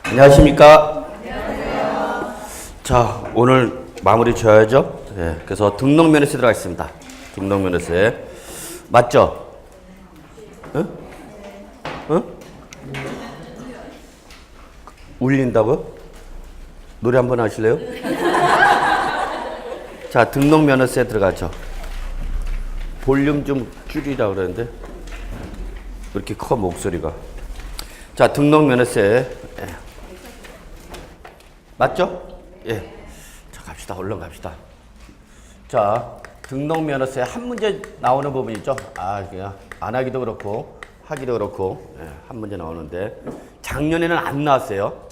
안녕하십니까? 안녕하세요. 자, 오늘 마무리 지어야죠. 네, 그래서 등록면허세 들어가겠습니다. 등록면허세. 맞죠? 응? 응? 울린다고요? 노래 한번 하실래요? 자, 등록면허세 들어가죠. 볼륨 좀 줄이라 그러는데 왜 이렇게 커 목소리가. 자, 등록면허세. 예. 맞죠? 예. 자, 갑시다. 얼른 갑시다. 자, 등록면허세 한 문제 나오는 부분이죠. 그냥 안 하기도 그렇고 하기도 그렇고 한 문제 나오는데 작년에는 안 나왔어요.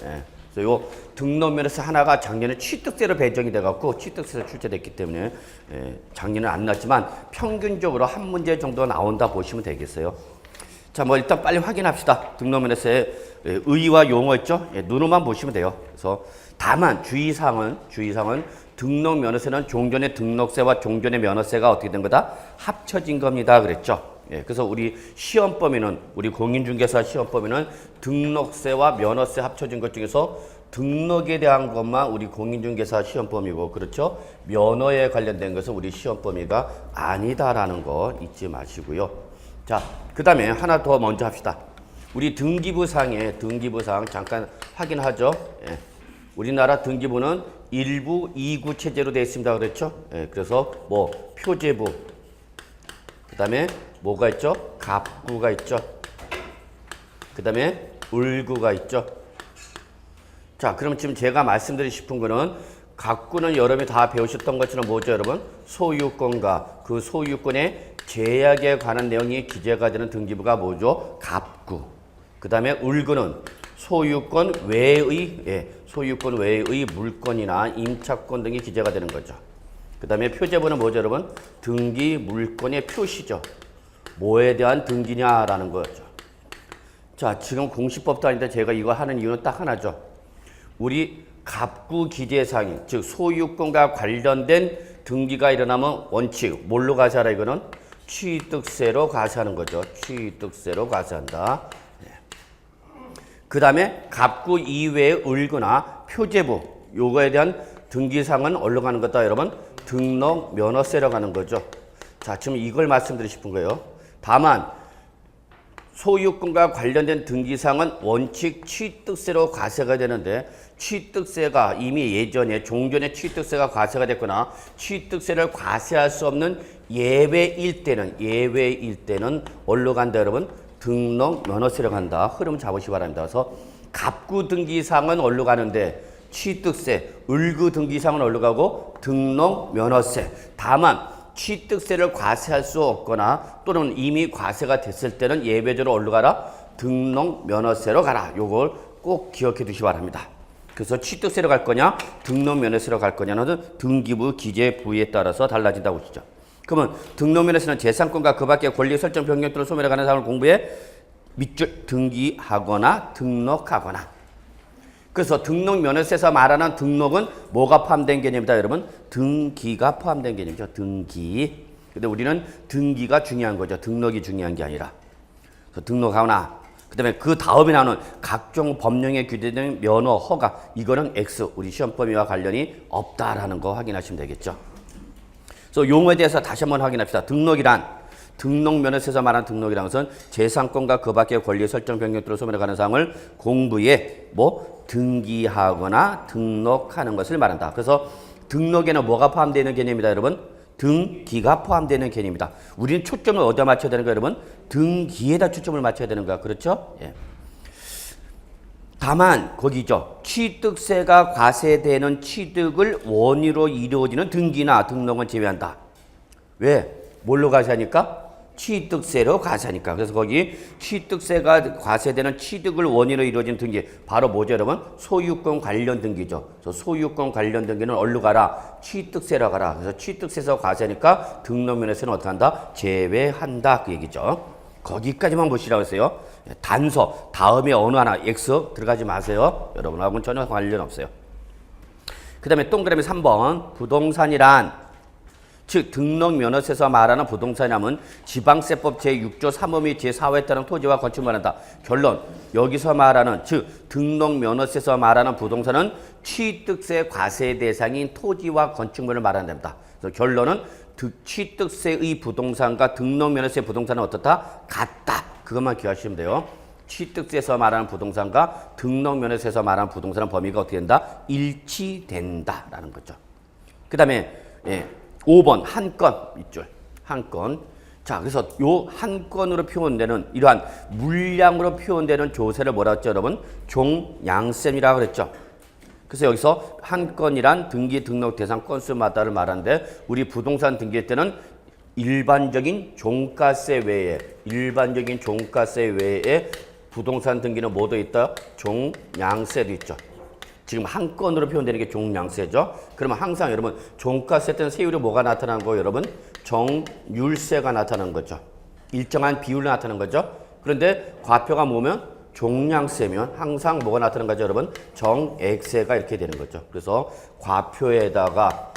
그래서 요 등록면허세 하나가 작년에 취득세로 배정이 돼갖고 취득세로 출제됐기 때문에 작년에는 안 나왔지만 평균적으로 한 문제 정도 나온다 보시면 되겠어요. 자, 뭐 일단 빨리 확인합시다. 등록면허세 의의와 용어 있죠? 눈으로만 보시면 돼요. 그래서 다만 주의사항은 등록면허세는 종전의 등록세와 종전의 면허세가 어떻게 된 거다? 합쳐진 겁니다. 그랬죠? 그래서 우리 시험 범위는 우리 공인중개사 시험 범위는 등록세와 면허세 합쳐진 것 중에서 등록에 대한 것만 우리 공인중개사 시험 범위고 그렇죠? 면허에 관련된 것은 우리 시험 범위가 아니다라는 거 잊지 마시고요. 자, 그 다음에 하나 더 먼저 합시다. 우리 등기부상에 등기부상 잠깐 확인하죠. 우리나라 등기부는 1부, 2구 체제로 되어 있습니다. 그렇죠? 그래서 뭐 표제부, 그 다음에 뭐가 있죠? 갑구가 있죠. 그 다음에 을구가 있죠. 자, 그럼 지금 제가 말씀드리고 싶은 거는 갑구는 여러분이 다 배우셨던 것처럼 뭐죠, 여러분? 소유권과 그 소유권의 제약에 관한 내용이 기재가 되는 등기부가 뭐죠? 갑구. 그 다음에 을구는 소유권 외의, 소유권 외의 물건이나 임차권 등이 기재가 되는 거죠. 그 다음에 표제부는 뭐죠, 여러분? 등기 물건의 표시죠. 뭐에 대한 등기냐라는 거죠. 자, 지금 공시법도 아닌데 제가 이거 하는 이유는 딱 하나죠. 우리 갑구 기재사항이, 즉 소유권과 관련된 등기가 일어나면 원칙, 뭘로 과세하라 이거는? 취득세로 과세하는 거죠. 취득세로 과세한다. 그 다음에 갑구 이외의 을구나 표제부, 요거에 대한 등기사항은 어디로 가는 거다, 여러분? 등록 면허세로 가는 거죠. 자, 지금 이걸 말씀드리고 싶은 거예요. 다만 소유권과 관련된 등기사항은 원칙 취득세로 과세가 되는데 취득세가 이미 예전에 종전에 취득세가 과세가 됐거나 취득세를 과세할 수 없는 예외일 때는 어디로 간다, 여러분? 등록 면허세로 간다. 흐름 잡으시기 바랍니다. 그래서 갑구 등기사항은 어디로 가는데 취득세, 을구 등기사항은 어디로 가고 등록 면허세. 다만 취득세를 과세할 수 없거나 또는 이미 과세가 됐을 때는 예외적으로 어디로 가라? 등록 면허세로 가라. 요걸 꼭 기억해 두시기 바랍니다. 그래서 취득세로 갈 거냐 등록 면허세로 갈 거냐는 등기부 기재 부위에 따라서 달라진다고 보시죠. 그러면 등록면허세는 재산권과 그 밖의 권리 설정 변경 또는 소멸에 관한 사항을 공부해 밑줄 등기하거나 등록하거나. 그래서 등록면허세에서 말하는 등록은 뭐가 포함된 개념이다, 여러분? 등기가 포함된 개념이죠. 등기. 근데 우리는 등기가 중요한 거죠. 등록이 중요한 게 아니라. 그래서 등록하거나. 그 다음에 그 다음에 나오는 각종 법령에 규정된 면허, 허가. 이거는 X. 우리 시험 범위와 관련이 없다라는 거 확인하시면 되겠죠. 그래서 용어에 대해서 다시 한번 확인합시다. 등록이란 등록면허세에서 말하는 등록이라는 것은 재산권과 그 밖의 권리 설정 변경 또는 소멸에 관한 사항을 공부에 등기하거나 등록하는 것을 말한다. 그래서 등록에는 뭐가 포함되어 있는 개념이다, 여러분? 등기가 포함되어 있는 개념이다. 우리는 초점을 어디다 맞춰야 되는 거야, 여러분? 등기에다 초점을 맞춰야 되는 거야. 그렇죠? 예. 다만 거기죠. 취득세가 과세되는 취득을 원유로 이루어지는 등기나 등록은 제외한다. 왜? 뭘로 과세하니까? 취득세로 과세하니까. 그래서 거기 취득세가 과세되는 취득을 원인으로 이루어진 등기 바로 뭐죠, 여러분? 소유권 관련 등기죠. 그래서 소유권 관련 등기는 어디로 가라? 취득세로 가라. 그래서 취득세에서 과세하니까 등록면허세는 어떻게 한다? 제외한다. 그 얘기죠. 거기까지만 보시라고 했어요. 단서 다음에 어느 하나 X 들어가지 마세요. 여러분하고는 전혀 관련 없어요. 그 다음에 동그라미 3번 부동산이란 즉 등록면허세에서 말하는 부동산이라면 지방세법 제6조 3호 및 제4호에 따른 토지와 건축을 말한다. 결론, 여기서 말하는 즉 등록면허세에서 말하는 부동산은 취득세 과세 대상인 토지와 건축물을 말한답니다. 그래서 결론은 취득세의 부동산과 등록면허세 부동산은 어떻다? 같다. 그것만 기억하시면 돼요. 취득세에서 말하는 부동산과 등록면허세에서 말하는 부동산은 범위가 어떻게 된다? 일치된다라는 거죠. 그 다음에 5번 한 건 밑줄 한 건. 자, 그래서 요 한 건으로 표현되는 이러한 물량으로 표현되는 조세를 뭐라 했죠, 여러분? 종량세이라고 그랬죠. 그래서 여기서 한 건이란 등기 등록 대상 건수마다를 말하는데 우리 부동산 등기할 때는 일반적인 종가세 외에 부동산 등기는 뭐도 있다? 종량세도 있죠. 지금 한 건으로 표현되는 게 종량세죠. 그러면 항상 여러분 종가세 때는 세율이 뭐가 나타나는 거예요, 여러분? 정률세가 나타나는 거죠. 일정한 비율로 나타나는 거죠. 그런데 과표가 뭐면 종량세면 항상 뭐가 나타나는 거죠, 여러분? 정액세가 이렇게 되는 거죠. 그래서 과표에다가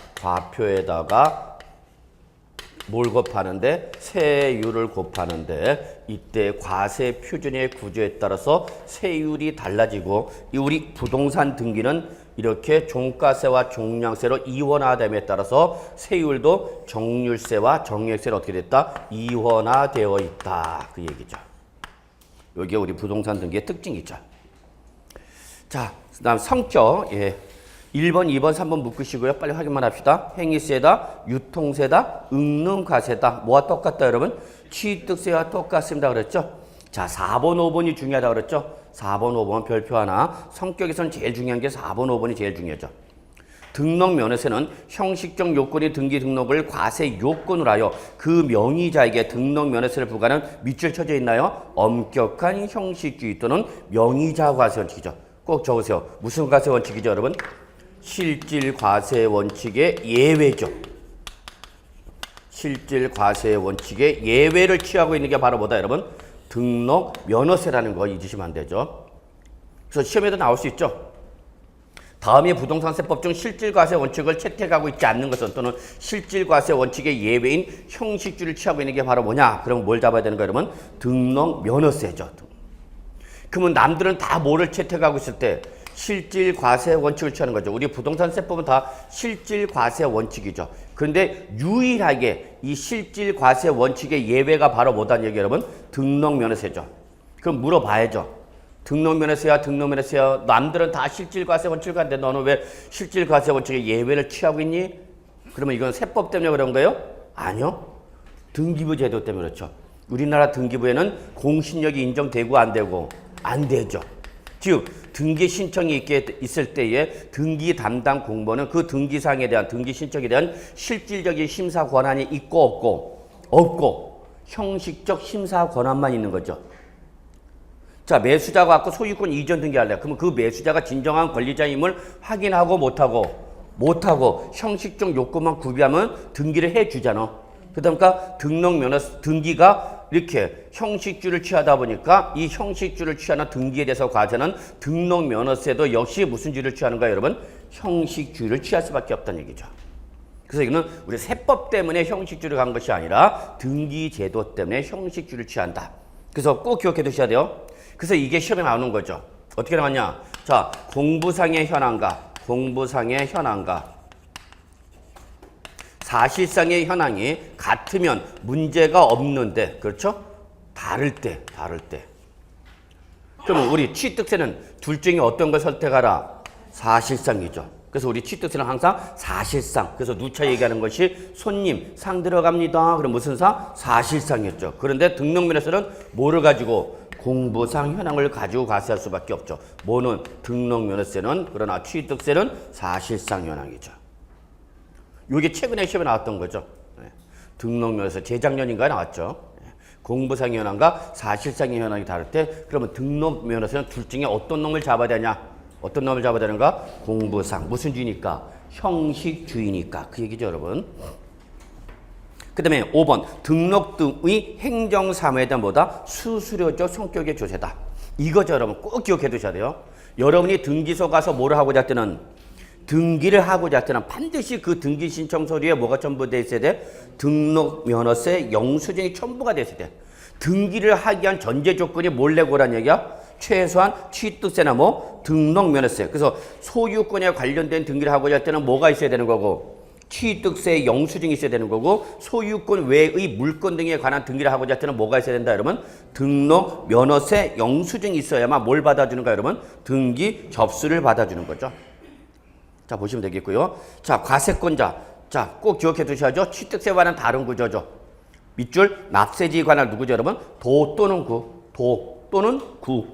뭘 곱하는데 세율을 곱하는데 이때 과세 표준의 구조에 따라서 세율이 달라지고 우리 부동산 등기는 이렇게 종가세와 종량세로 이원화됨에 따라서 세율도 정률세와 정액세로 어떻게 됐다? 이원화되어 있다. 그 얘기죠. 여기에 우리 부동산 등기의 특징이죠. 자, 그 다음 성격. 1번, 2번, 3번 묶으시고요. 빨리 확인만 합시다. 행위세다, 유통세다, 응능과세다. 뭐와 똑같다, 여러분? 취득세와 똑같습니다. 그랬죠? 자, 4번, 5번이 중요하다 그랬죠? 4번, 5번 별표 하나. 성격에서는 제일 중요한 게 4번, 5번이 제일 중요하죠. 등록면허세는 형식적 요건이 등기 등록을 과세 요건으로 하여 그 명의자에게 등록면허세를 부과하는 밑줄 쳐져 있나요? 엄격한 형식주의 또는 명의자 과세 원칙이죠. 꼭 적으세요. 무슨 과세 원칙이죠, 여러분? 실질 과세 원칙의 예외죠. 실질 과세 원칙의 예외를 취하고 있는 게 바로 뭐다, 여러분? 등록 면허세라는 거 잊으시면 안 되죠. 그래서 시험에도 나올 수 있죠. 다음의 부동산세법 중 실질 과세 원칙을 채택하고 있지 않는 것은 또는 실질 과세 원칙의 예외인 형식주를 취하고 있는 게 바로 뭐냐? 그럼 뭘 잡아야 되는 거예요, 여러분? 등록 면허세죠. 그러면 남들은 다 뭐를 채택하고 있을 때 실질 과세 원칙을 취하는 거죠. 우리 부동산세법은 다 실질 과세 원칙이죠. 그런데 유일하게 이 실질 과세 원칙의 예외가 바로 뭐다는 얘기 여러분? 등록면허세죠. 그럼 물어봐야죠. 등록면허세야. 남들은 다 실질 과세 원칙을 하는데 너는 왜 실질 과세 원칙의 예외를 취하고 있니? 그러면 이건 세법 때문에 그런 거예요? 아니요. 등기부 제도 때문에 그렇죠. 우리나라 등기부에는 공신력이 인정되고 안 되고 안 되죠. 즉 등기 신청이 있을 때에 등기 담당 공무원은 그 등기사항에 대한 등기 신청에 대한 실질적인 심사 권한이 있고 없고 형식적 심사 권한만 있는 거죠. 자, 매수자가 갖고 소유권 이전 등기할래. 그러면 그 매수자가 진정한 권리자임을 확인하고 못하고 형식적 요건만 구비하면 등기를 해주잖아. 그러니까 등기가 이렇게 형식주를 취하다 보니까 이 형식주를 취하는 등기에 대해서 과세는 등록면허세도 역시 무슨 주를 취하는가요, 여러분? 형식주를 취할 수밖에 없다는 얘기죠. 그래서 이거는 우리 세법 때문에 형식주를 간 것이 아니라 등기제도 때문에 형식주를 취한다. 그래서 꼭 기억해 두셔야 돼요. 그래서 이게 시험에 나오는 거죠. 어떻게 나왔냐? 자, 공부상의 현황과 사실상의 현황이 같으면 문제가 없는데, 그렇죠? 다를 때. 그러면 우리 취득세는 둘 중에 어떤 걸 선택하라? 사실상이죠. 그래서 우리 취득세는 항상 사실상. 그래서 누차 얘기하는 것이 손님, 상 들어갑니다. 그럼 무슨 상? 사실상이었죠. 그런데 등록면허세는 뭐를 가지고? 공부상 현황을 가지고 과세할 수밖에 없죠. 뭐는? 등록면허세는, 그러나 취득세는 사실상 현황이죠. 이게 최근에 시험에 나왔던 거죠. 등록면허세 재작년인가에 나왔죠. 공부상 현황과 사실상의 현황이 다를 때 그러면 등록면허세는 둘 중에 어떤 놈을 잡아야 되냐? 어떤 놈을 잡아야 되는가? 공부상. 무슨 주의니까? 형식주의니까. 그 얘기죠, 여러분. 그 다음에 5번 등록 등의 행정사무에 대한 뭐다? 수수료적 성격의 조세다. 이거죠, 여러분. 꼭 기억해 두셔야 돼요. 여러분이 등기소 가서 뭐를 하고자 할 때는 등기를 하고자 할 때는 반드시 그 등기 신청 서류에 뭐가 첨부되어 있어야 돼? 등록 면허세 영수증이 첨부가 됐어야 돼. 등기를 하기 위한 전제 조건이 뭘 내고 오란 얘기야? 최소한 취득세나 뭐 등록 면허세. 그래서 소유권에 관련된 등기를 하고자 할 때는 뭐가 있어야 되는 거고, 취득세 영수증이 있어야 되는 거고, 소유권 외의 물건 등에 관한 등기를 하고자 할 때는 뭐가 있어야 된다 여러분? 등록 면허세 영수증이 있어야만 뭘 받아주는가 여러분? 등기 접수를 받아주는 거죠. 자, 보시면 되겠고요. 자, 과세권자. 자, 꼭 기억해 두셔야죠. 취득세와는 다른 구조죠. 밑줄 납세지에 관한 누구죠 여러분? 도 또는 구. 도 또는 구.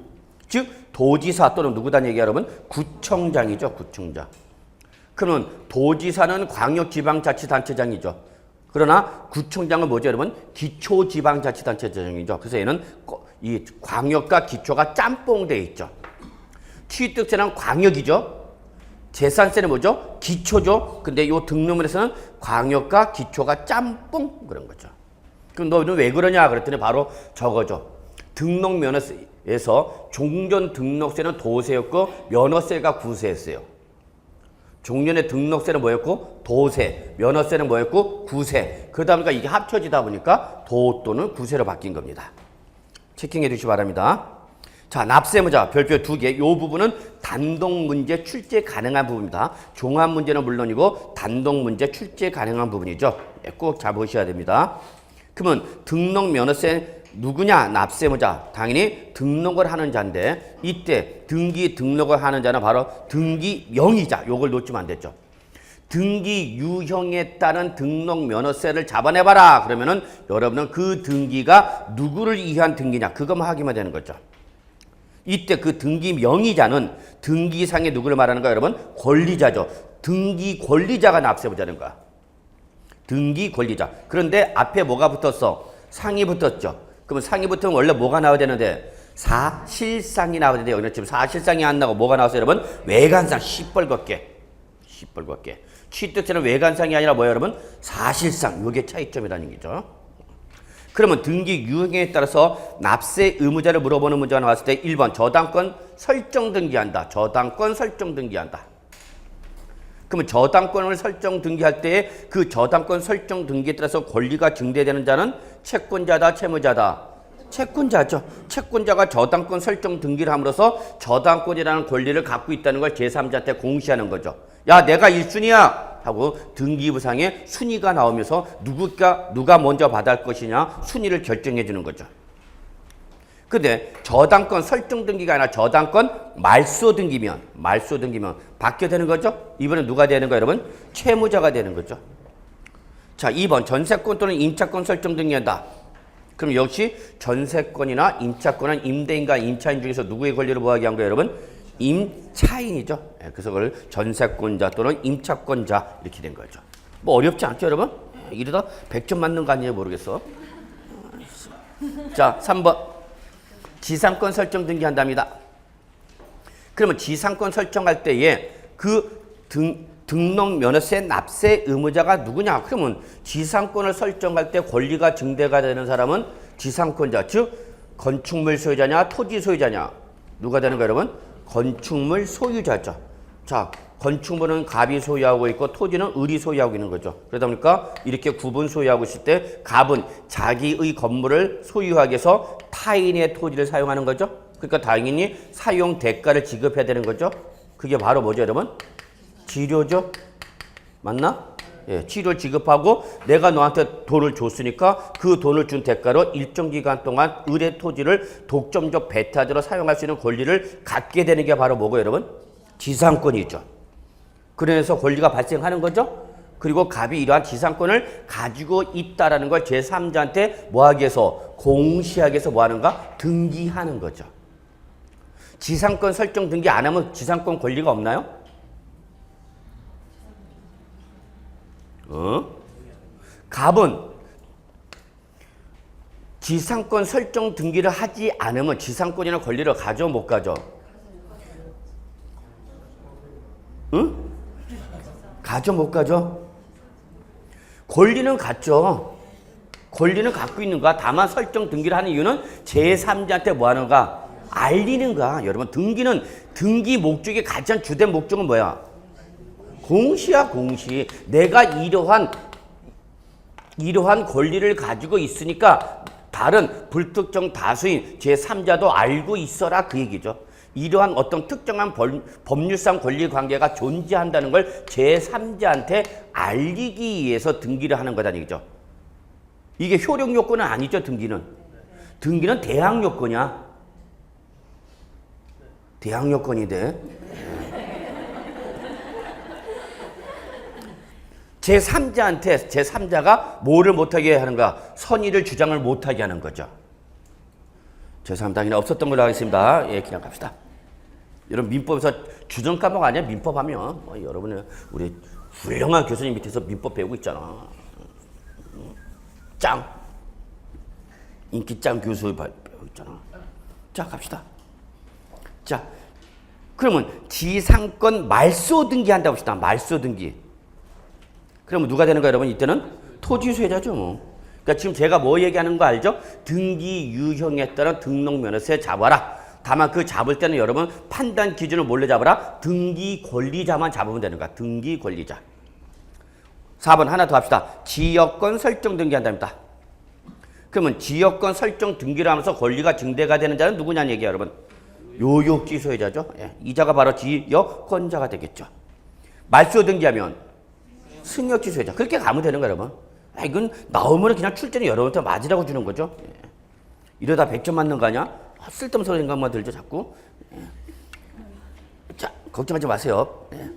즉 도지사 또는 누구단 얘기 여러분? 구청장이죠. 구청장. 그러면 도지사는 광역지방자치단체장이죠. 그러나 구청장은 뭐죠 여러분? 기초지방자치단체장이죠. 그래서 얘는 이 광역과 기초가 짬뽕되어 있죠. 취득세는 광역이죠. 재산세는 뭐죠? 기초죠. 근데 요 등록물에서는 광역과 기초가 짬뽕 그런 거죠. 그럼 너는 왜 그러냐 그랬더니 바로 저거죠. 등록면허세에서 종전 등록세는 도세였고 면허세가 구세였어요. 종전의 등록세는 뭐였고? 도세. 면허세는 뭐였고? 구세. 그러다 보니까 이게 합쳐지다 보니까 도 또는 구세로 바뀐 겁니다. 체킹해 주시기 바랍니다. 자, 납세무자 별표 2개. 이 부분은 단독 문제 출제 가능한 부분입니다. 종합 문제는 물론이고 단독 문제 출제 가능한 부분이죠. 꼭 잘 보셔야 됩니다. 그러면 등록 면허세 누구냐? 납세무자. 당연히 등록을 하는 자인데 이때 등기 등록을 하는 자는 바로 등기 명의자. 요걸 놓치면 안 됐죠. 등기 유형에 따른 등록 면허세를 잡아내봐라. 그러면은 여러분은 그 등기가 누구를 위한 등기냐? 그것만 확인하면 되는 거죠. 이때 그 등기 명의자는 등기상에 누구를 말하는가 여러분? 권리자죠. 등기 권리자가 납세무자는 거야. 등기 권리자. 그런데 앞에 뭐가 붙었어? 상이 붙었죠. 그러면 상이 붙으면 원래 뭐가 나와야 되는데? 사실상이 나와야 되는데 여기는 지금 사실상이 안 나고 뭐가 나왔어요 여러분? 외관상 시뻘겋게. 시뻘겋게. 취득세는 외관상이 아니라 뭐예요 여러분? 사실상. 이게 차이점이라는 얘기죠. 그러면 등기 유형에 따라서 납세 의무자를 물어보는 문제가 나왔을 때 1번 저당권 설정 등기한다. 저당권 설정 등기한다. 그러면 저당권을 설정 등기할 때 그 저당권 설정 등기에 따라서 권리가 증대되는 자는 채권자다, 채무자다. 채권자죠. 채권자가 저당권 설정 등기를 함으로써 저당권이라는 권리를 갖고 있다는 걸 제3자한테 공시하는 거죠. 야, 내가 1순위야 하고 등기부상에 순위가 나오면서 누가 먼저 받을 것이냐 순위를 결정해 주는 거죠. 근데 저당권 설정 등기가 아니라 저당권 말소 등기면 받게 되는 거죠. 이번엔 누가 되는 거예요 여러분? 채무자가 되는 거죠. 자, 2번 전세권 또는 임차권 설정 등기한다. 그럼 역시 전세권이나 임차권은 임대인과 임차인 중에서 누구의 권리를 뭐하게 한 거예요 여러분? 임차인이죠. 그래서 그걸 전세권자 또는 임차권자 이렇게 된 거죠. 뭐 어렵지 않죠 여러분? 이러다 100점 맞는 거 아니에요 모르겠어. 자, 3번 지상권 설정 등기한답니다. 그러면 지상권 설정할 때에 그 등록 면허세 납세 의무자가 누구냐? 그러면 지상권을 설정할 때 권리가 증대가 되는 사람은 지상권자, 즉 건축물 소유자냐 토지 소유자냐? 누가 되는 거예요 여러분? 건축물 소유자죠. 자, 건축물은 갑이 소유하고 있고 토지는 을이 소유하고 있는 거죠. 그러다 보니까 이렇게 구분 소유하고 있을 때 갑은 자기의 건물을 소유하기 위해서 타인의 토지를 사용하는 거죠. 그러니까 당연히 사용 대가를 지급해야 되는 거죠. 그게 바로 뭐죠 여러분? 치료죠. 맞나? 예, 치료 지급하고 내가 너한테 돈을 줬으니까 그 돈을 준 대가로 일정 기간 동안 을의 토지를 독점적 배타지로 사용할 수 있는 권리를 갖게 되는 게 바로 뭐고 여러분? 지상권이죠. 그래서 권리가 발생하는 거죠. 그리고 갑이 이러한 지상권을 가지고 있다라는 걸 제3자한테 뭐하기 위해서? 공시하기 위해서 뭐하는가? 등기하는 거죠. 지상권 설정 등기 안 하면 지상권 권리가 없나요? 갑은 지상권 설정 등기를 하지 않으면 지상권이나 권리를 가져 못 가져? 응? 가져 못 가져? 권리는 갖죠. 권리는 갖고 있는 거야. 다만 설정 등기를 하는 이유는 제3자한테 뭐 하는가? 알리는 거야. 여러분 등기는 등기 목적의 가장 주된 목적은 뭐야? 공시야, 공시. 내가 이러한 권리를 가지고 있으니까 다른 불특정 다수인 제3자도 알고 있어라 그 얘기죠. 이러한 어떤 특정한 법률상 권리 관계가 존재한다는 걸 제3자한테 알리기 위해서 등기를 하는 거다는 얘기죠. 이게 효력 요건은 아니죠, 등기는. 등기는 대항 요건이야. 대항 요건이 돼. 제3자한테 제3자가 뭐를 못하게 하는가? 선의를 주장을 못하게 하는 거죠. 제3당연히 없었던 걸로 하겠습니다. 예, 그냥 갑시다. 여러분 민법에서 주정 과목 아니야? 민법 하면 여러분은 우리 훌륭한 교수님 밑에서 민법 배우고 있잖아. 짱 인기 짱 교수 배우고 있잖아. 자, 갑시다. 자, 그러면 지상권 말소 등기한다고 합시다. 말소 등기. 그러면 누가 되는 거야, 여러분? 이때는 토지 수혜자죠. 뭐. 그러니까 지금 제가 뭐 얘기하는 거 알죠? 등기 유형에 따라 등록면허세 잡아라. 다만 그 잡을 때는 여러분 판단 기준을 뭘로 잡아라? 등기 권리자만 잡으면 되는 거야. 등기 권리자. 4번 하나 더 합시다. 지역권 설정 등기한답니다. 그러면 지역권 설정 등기를 하면서 권리가 증대가 되는 자는 누구냐는 얘기야, 여러분. 요역지 소유자죠. 예. 이자가 바로 지역권자가 되겠죠. 말소 등기하면 승역지 소유자. 그렇게 가면 되는 거야, 여러분. 이건 나오면 그냥 출전이 여러분한테 맞으라고 주는 거죠. 예. 이러다 100점 맞는 거 아니야? 쓸데없는 생각만 들죠, 자꾸. 예. 자, 걱정하지 마세요. 예.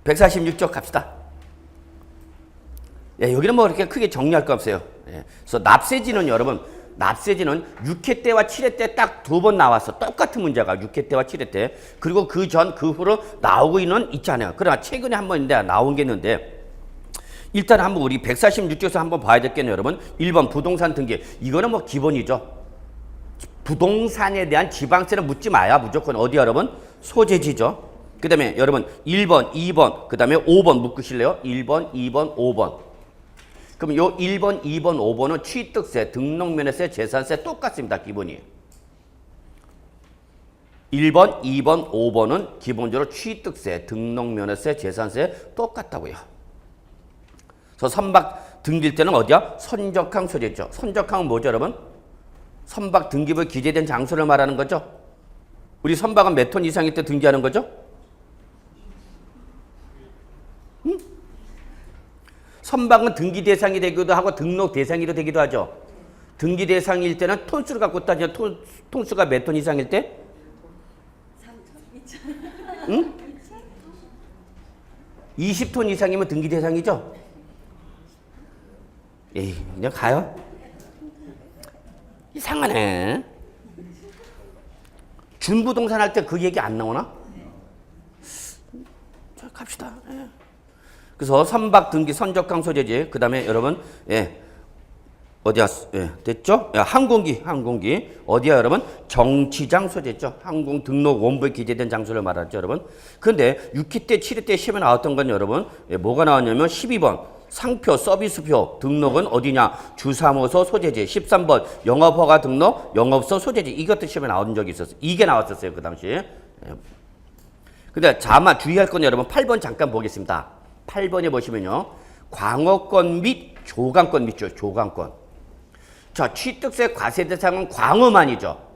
146쪽 갑시다. 예, 여기는 뭐 그렇게 크게 정리할 거 없어요. 예. 그래서 납세지는 여러분, 납세지는 6회 때와 7회 때 딱 2번 나왔어. 똑같은 문제가 6회 때와 7회 때. 그리고 그 전, 그 후로 나오고 있지 않아요. 그러나 최근에 한 번 나온 게 있는데, 일단 한번 우리 146쪽에서 한번 봐야 될겠네요, 여러분. 1번 부동산 등기. 이거는 뭐 기본이죠. 부동산에 대한 지방세는 묻지 마야 무조건 어디 여러분? 소재지죠. 그 다음에 여러분 1번, 2번, 그 다음에 5번 묶으실래요? 1번, 2번, 5번. 그럼 요 1번, 2번, 5번은 취득세, 등록면허세, 재산세 똑같습니다. 기본이. 1번, 2번, 5번은 기본적으로 취득세, 등록면허세, 재산세 똑같다고요. 그래서 선박 등기일 때는 어디야? 선적항 소재죠. 선적항은 뭐죠, 여러분? 선박 등기부에 기재된 장소를 말하는 거죠. 우리 선박은 몇 톤 이상일 때 등기하는 거죠? 응? 선박은 등기 대상이 되기도 하고 등록 대상이 되기도 하죠. 등기 대상일 때는 톤수를 갖고 따지면 톤수가 몇 톤 이상일 때? 3톤, 응? 20톤 이상이면 등기 대상이죠? 에이, 그냥 가요. 이상하네. 준부동산 할 때 그 얘기 안 나오나? 자, 갑시다. 예. 그래서 선박 등기 선적항 소재지. 그 다음에 여러분, 예. 어디야? 예, 됐죠? 야, 항공기. 어디야, 여러분? 정치장 소재죠. 항공 등록 원부에 기재된 장소를 말하죠, 여러분. 근데 6회 때, 7회 때 시험에 나왔던 건 여러분, 예, 뭐가 나왔냐면 12번. 상표, 서비스표 등록은 어디냐? 주사무소 소재지. 13번 영업허가 등록, 영업소 소재지. 이것도 시험에 나온 적이 있었어요. 이게 나왔었어요, 그 당시에. 근데 다만 주의할 건 여러분 8번 잠깐 보겠습니다. 8번에 보시면요. 광어권 및 조강권 및죠. 조강권. 자, 취득세 과세 대상은 광어만이죠.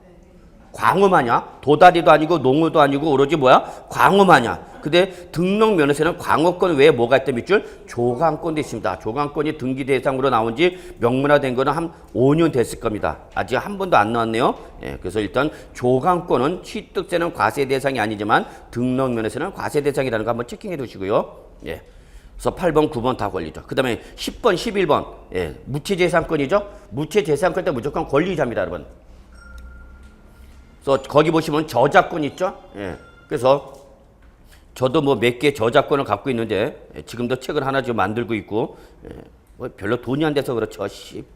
광어만이야. 도다리도 아니고 농어도 아니고 오로지 뭐야? 광어만이야. 근데 등록 면허세는 광어권 외에 뭐가 있다 밑줄? 조강권도 있습니다. 조강권이 등기 대상으로 나온 지 명문화된 거는 한 5년 됐을 겁니다. 아직 한 번도 안 나왔네요. 예, 그래서 일단 조강권은 취득세는 과세 대상이 아니지만 등록 면허세는 과세 대상이라는 거 한번 체킹해 두시고요. 예. 그래서 8번, 9번 다 걸리죠. 그 다음에 10번, 11번. 예, 무채재산권이죠. 무채재산권 때 무조건 권리자입니다, 여러분. 그래서 거기 보시면 저작권 있죠. 예. 그래서 저도 뭐 몇 개 저작권을 갖고 있는데 지금도 책을 하나 지금 만들고 있고 뭐 별로 돈이 안 돼서 그렇죠.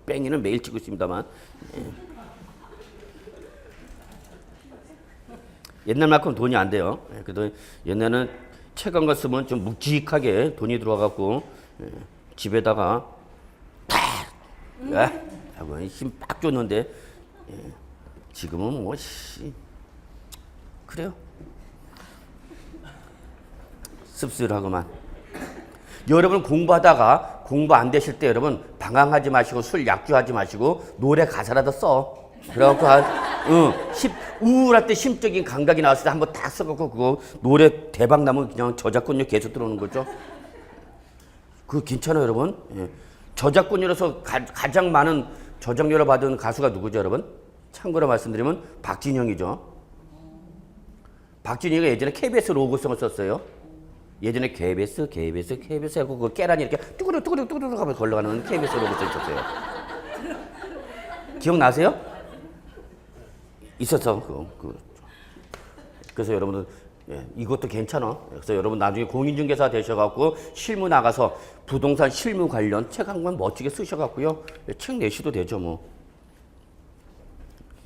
뺑이는 매일 치고 있습니다만 옛날만큼 돈이 안 돼요. 그래도 옛날에는 책 한 권 쓰면 좀 묵직하게 돈이 들어와갖고 집에다가 팍 하고 힘 빡 줬는데 지금은 뭐 그래요. 씁쓸하고만. 여러분 공부하다가 공부 안 되실 때 여러분 방황하지 마시고 술 약주하지 마시고 노래 가사라도 써. 그래갖고 우울할 때 심적인 감각이 나왔을 때 한번 딱 써갖고 그거 노래 대박 나면 그냥 저작권료 계속 들어오는 거죠. 그거 괜찮아요, 여러분. 예. 저작권료로서 가장 많은 저작료를 받은 가수가 누구죠, 여러분? 참고로 말씀드리면 박진영이죠. 박진영이가 예전에 KBS 로고송을 썼어요. 예전에 KBS 하고 그 깨란이 이렇게 뚜구르 하면 걸러가는 KBS 로고송 있었어요. 기억나세요? 있었어. 그래서 여러분들 이것도 괜찮아. 그래서 여러분 나중에 공인중개사 되셔갖고 실무 나가서 부동산 실무 관련 책 한 권 멋지게 쓰셔갖고요. 책 내시도 되죠, 뭐.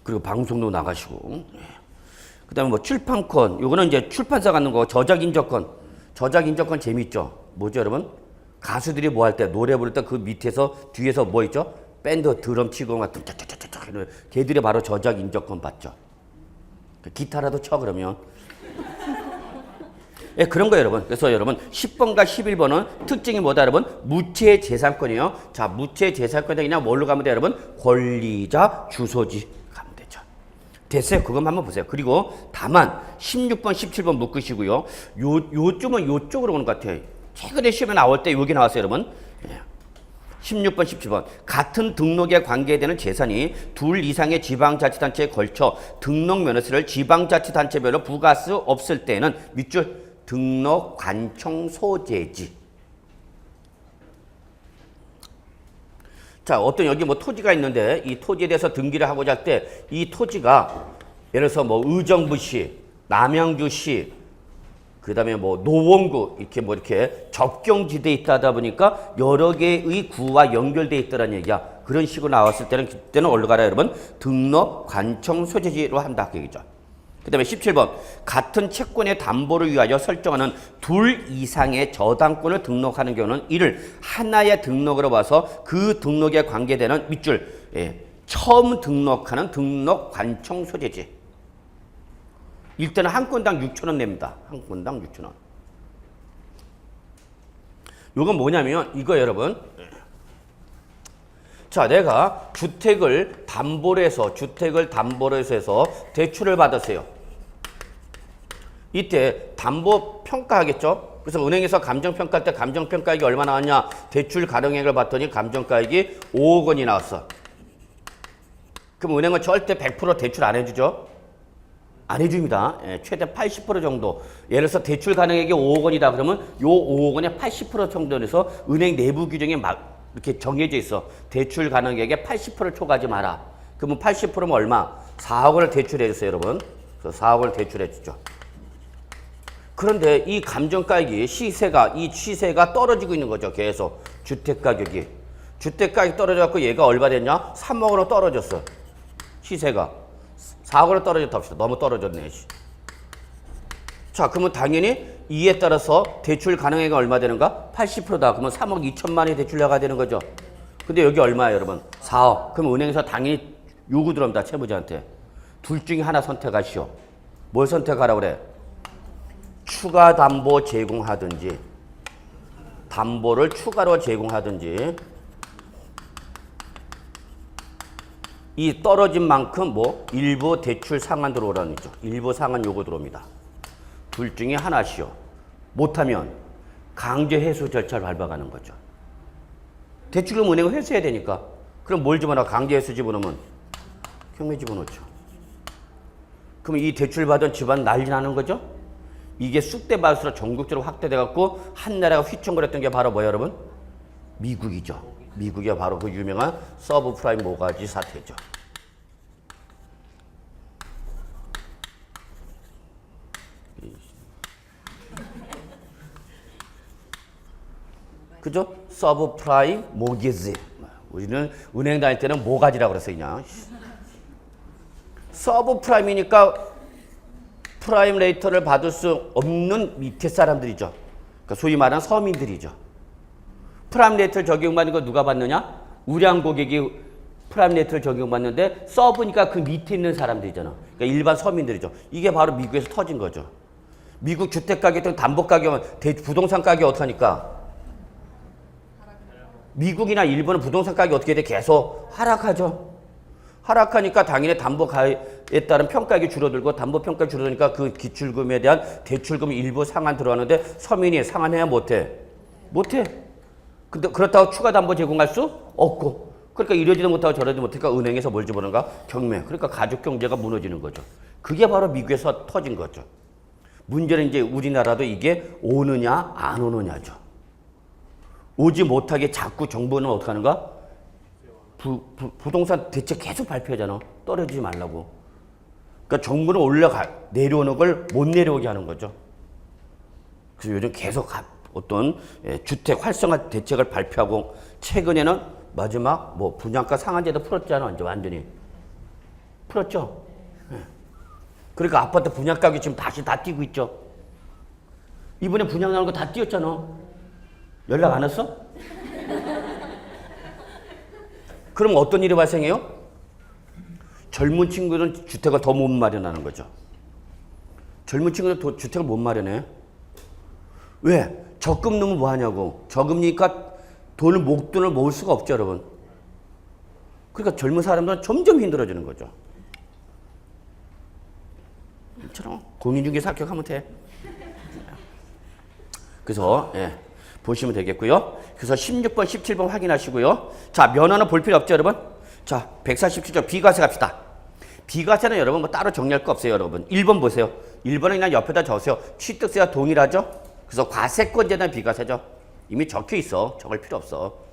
그리고 방송도 나가시고. 그 다음에 뭐 출판권. 요거는 이제 출판사 갖는 거. 저작인저권. 저작인저권 재밌죠? 뭐죠, 여러분? 가수들이 뭐 할 때, 노래 부를 때 그 밑에서, 뒤에서 뭐 있죠? 밴드 드럼 치고 막 짝짝짝짝 이런 걔들이 바로 저작인저권 받죠. 기타라도 쳐, 그러면. 예, 그런 거예요, 여러분. 그래서 여러분 10번과 11번은 특징이 뭐다, 여러분? 무채재산권이에요. 자, 무채재산권이 그냥 뭘로 가면 돼요, 여러분? 권리자 주소지 가면 되죠. 됐어요. 그것만 한번 보세요. 그리고 다만 16번, 17번 묶으시고요. 요쯤은 요쪽으로 오는 것 같아요. 최근에 시험에 나올 때 여기 나왔어요, 여러분. 예. 16번, 17번. 같은 등록에 관계되는 재산이 둘 이상의 지방자치단체에 걸쳐 등록 면허세를 지방자치단체별로 부과할 수 없을 때에는 밑줄 등록 관청 소재지. 자, 어떤 여기 뭐 토지가 있는데 이 토지에 대해서 등기를 하고자 할 때 이 토지가 예를 들어서 뭐 의정부시, 남양주시, 그 다음에 뭐 노원구 이렇게 접경지대에 있다 보니까 여러 개의 구와 연결되어 있다는 얘기야. 그런 식으로 나왔을 때는 그때는 어디로 가라, 여러분? 등록 관청 소재지로 한다 그 얘기죠. 그 다음에 17번. 같은 채권의 담보를 위하여 설정하는 둘 이상의 저당권을 등록하는 경우는 이를 하나의 등록으로 봐서 그 등록에 관계되는 밑줄 처음 등록하는 등록 관청 소재지. 일단은 한 건당 6,000원 냅니다. 한 건당 6,000원. 요건 뭐냐면 이거 여러분. 자, 내가 주택을 담보로 해서 해서 대출을 받았어요. 이때 담보 평가하겠죠? 그래서 은행에서 감정평가할 때 감정평가액이 얼마 나왔냐? 대출 가능액을 봤더니 감정가액이 5억 원이 나왔어. 그럼 은행은 절대 100% 대출 안 해주죠? 안 해줍니다. 최대 80% 정도. 예를 들어서 대출 가능액이 5억 원이다 그러면 요 5억 원의 80% 정도에서 은행 내부 규정에 막 이렇게 정해져 있어. 대출 가능액의 80%를 초과하지 마라. 그러면 80%면 얼마? 4억 원을 대출해 주세요, 여러분. 그래서 4억 원을 대출해 주죠. 그런데 이 감정가액이 시세가 떨어지고 있는 거죠. 계속 주택가격이 떨어져갖고 얘가 얼마 됐냐? 3억 원으로 떨어졌어. 시세가 4억 원으로 떨어졌다 합시다. 너무 떨어졌네. 자, 그러면 당연히 이에 따라서 대출 가능액이 얼마 되는가? 80%다. 그러면 3억 2천만이 대출 나가야 되는 거죠. 근데 여기 얼마예요, 여러분? 4억. 그럼 은행에서 당연히 요구 들어옵니다. 채무자한테. 둘 중에 하나 선택하시오. 뭘 선택하라고 그래? 추가 담보 제공하든지 담보를 추가로 제공하든지 이 떨어진 만큼 뭐 일부 대출 상한 들어오라는 거죠. 일부 상한 요구 들어옵니다. 둘 중에 하나시오. 못하면 강제 회수 절차를 밟아가는 거죠. 대출을 은행은 회수해야 되니까. 그럼 뭘 집어넣어? 강제 회수 집어넣으면 경매 집어넣죠. 그럼 이 대출 받은 집안 난리 나는 거죠. 이게 쑥대밭으로 전국적으로 확대돼갖고 한 나라가 휘청거렸던 게 바로 뭐예요, 여러분? 미국이죠. 미국이 바로 그 유명한 서브프라임 모가지 사태죠. 그죠? 서브프라임 모기지. 우리는 은행 다닐 때는 모가지라고 그랬어요, 그냥. 서브프라임이니까 프라임 레이터를 받을 수 없는 밑에 사람들이죠. 그러니까 소위 말하는 서민들이죠. 프라임 레이터를 적용받는 거 누가 받느냐? 우량 고객이 프라임 레이터를 적용받는데 서브니까 그 밑에 있는 사람들이잖아. 그러니까 일반 서민들이죠. 이게 바로 미국에서 터진 거죠. 미국 주택 가격 등 담보 가격은 부동산 가격이 어떠니까 미국이나 일본은 부동산 가격이 어떻게 돼? 계속 하락하죠. 하락하니까 당연히 담보가에 따른 평가액이 줄어들고 담보평가가 줄어드니까 그 기출금에 대한 대출금이 일부 상한 들어가는데 서민이 상환해야 못해? 못해. 근데 그렇다고 추가 담보 제공할 수 없고. 그러니까 이러지도 못하고 저러지도 못하니까 은행에서 뭘 집어넣는가? 경매. 그러니까 가족 경제가 무너지는 거죠. 그게 바로 미국에서 터진 거죠. 문제는 이제 우리나라도 이게 오느냐 안 오느냐죠. 오지 못하게 자꾸 정부는 어떻게 하는가? 부동산 대책 계속 발표하잖아. 떨어지지 말라고. 그러니까 정부는 내려오는 걸 못 내려오게 하는 거죠. 그래서 요즘 계속 어떤 주택 활성화 대책을 발표하고 최근에는 마지막 뭐 분양가 상한제도 풀었잖아. 이제 완전히. 풀었죠. 그러니까 아파트 분양가격이 지금 다시 다 뛰고 있죠. 이번에 분양 나온 거 다 뛰었잖아. 연락 안 왔어? 그럼 어떤 일이 발생해요? 젊은 친구들은 주택을 더 못 마련하는 거죠. 젊은 친구들은 주택을 못 마련해. 왜? 적금 넣으면 뭐 하냐고. 저금리니까 목돈을 모을 수가 없죠, 여러분. 그러니까 젊은 사람들은 점점 힘들어지는 거죠. 이처럼 공인중개사 합격하면 돼. 그래서 보시면 되겠고요. 그래서 16번, 17번 확인하시고요. 자, 면허는 볼 필요 없죠, 여러분? 자, 147조 비과세 갑시다. 비과세는 여러분 뭐 따로 정리할 거 없어요, 여러분. 1번 보세요. 1번은 그냥 옆에다 적으세요. 취득세와 동일하죠? 그래서 과세권제는 비과세죠. 이미 적혀 있어. 적을 필요 없어.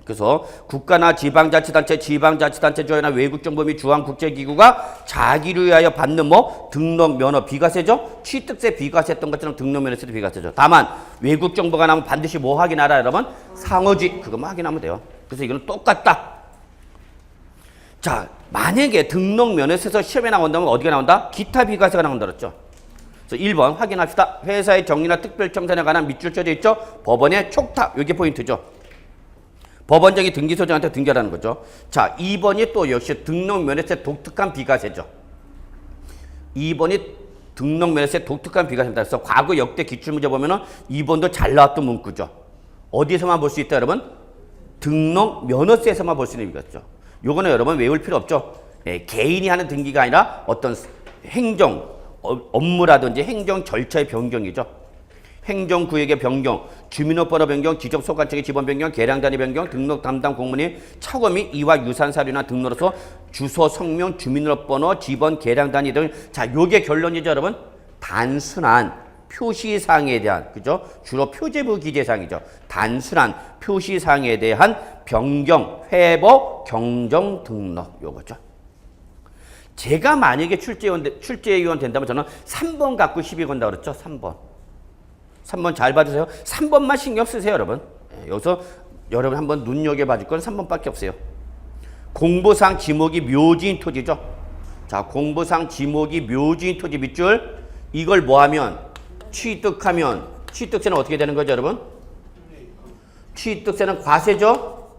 그래서 국가나 지방자치단체, 지방자치단체 조회나 외국정보 및 주한국제기구가 자기를 위하여 받는 뭐 등록 면허 비과세죠. 취득세 비과세했던 것처럼 등록 면허세도 비과세죠. 다만 외국정보가 나면 반드시 뭐 확인하라 여러분? 상호지. 그것만 확인하면 돼요. 그래서 이거는 똑같다. 자, 만약에 등록 면허세에서 시험에 나온다면 어디가 나온다? 기타 비과세가 나온다 그랬죠. 그래서 1번 확인합시다. 회사의 정리나 특별청산에 관한 밑줄 쳐져 있죠. 법원의 촉탁. 이게 포인트죠. 법원장이 등기소장한테 등기하라는 거죠. 자, 2번이 또 역시 등록면허세 독특한 비과세죠. 2번이 등록면허세 독특한 비과세입니다. 그래서 과거 역대 기출문제 보면은 2번도 잘 나왔던 문구죠. 어디서만 볼 수 있다, 여러분? 등록면허세에서만 볼 수 있는 비과세죠. 요거는 여러분 외울 필요 없죠. 개인이 하는 등기가 아니라 어떤 행정, 업무라든지 행정 절차의 변경이죠. 행정구역의 변경, 주민등록번호 변경, 지적소관청의 지번 변경, 계량단위 변경, 등록 담당 공무원의 착오 및 이와 유사한 사료나 등록로서 주소, 성명, 주민등록번호, 지번, 계량단위 등. 자, 요게 결론이죠, 여러분. 단순한 표시사항에 대한, 그죠? 주로 표제부 기재사항이죠. 단순한 표시사항에 대한 변경, 회복, 경정, 등록 요거죠. 제가 만약에 출제위원 된다면 저는 3번 갖고 시비 건다 그랬죠. 3번 잘 봐주세요. 3번만 신경 쓰세요, 여러분. 여기서 여러분 한번 눈여겨봐줄 건 3번밖에 없어요. 공보상 지목이 묘지인 토지죠. 자, 공보상 지목이 묘지인 토지 밑줄. 이걸 뭐하면? 취득하면. 취득세는 어떻게 되는 거죠, 여러분? 취득세는 과세죠.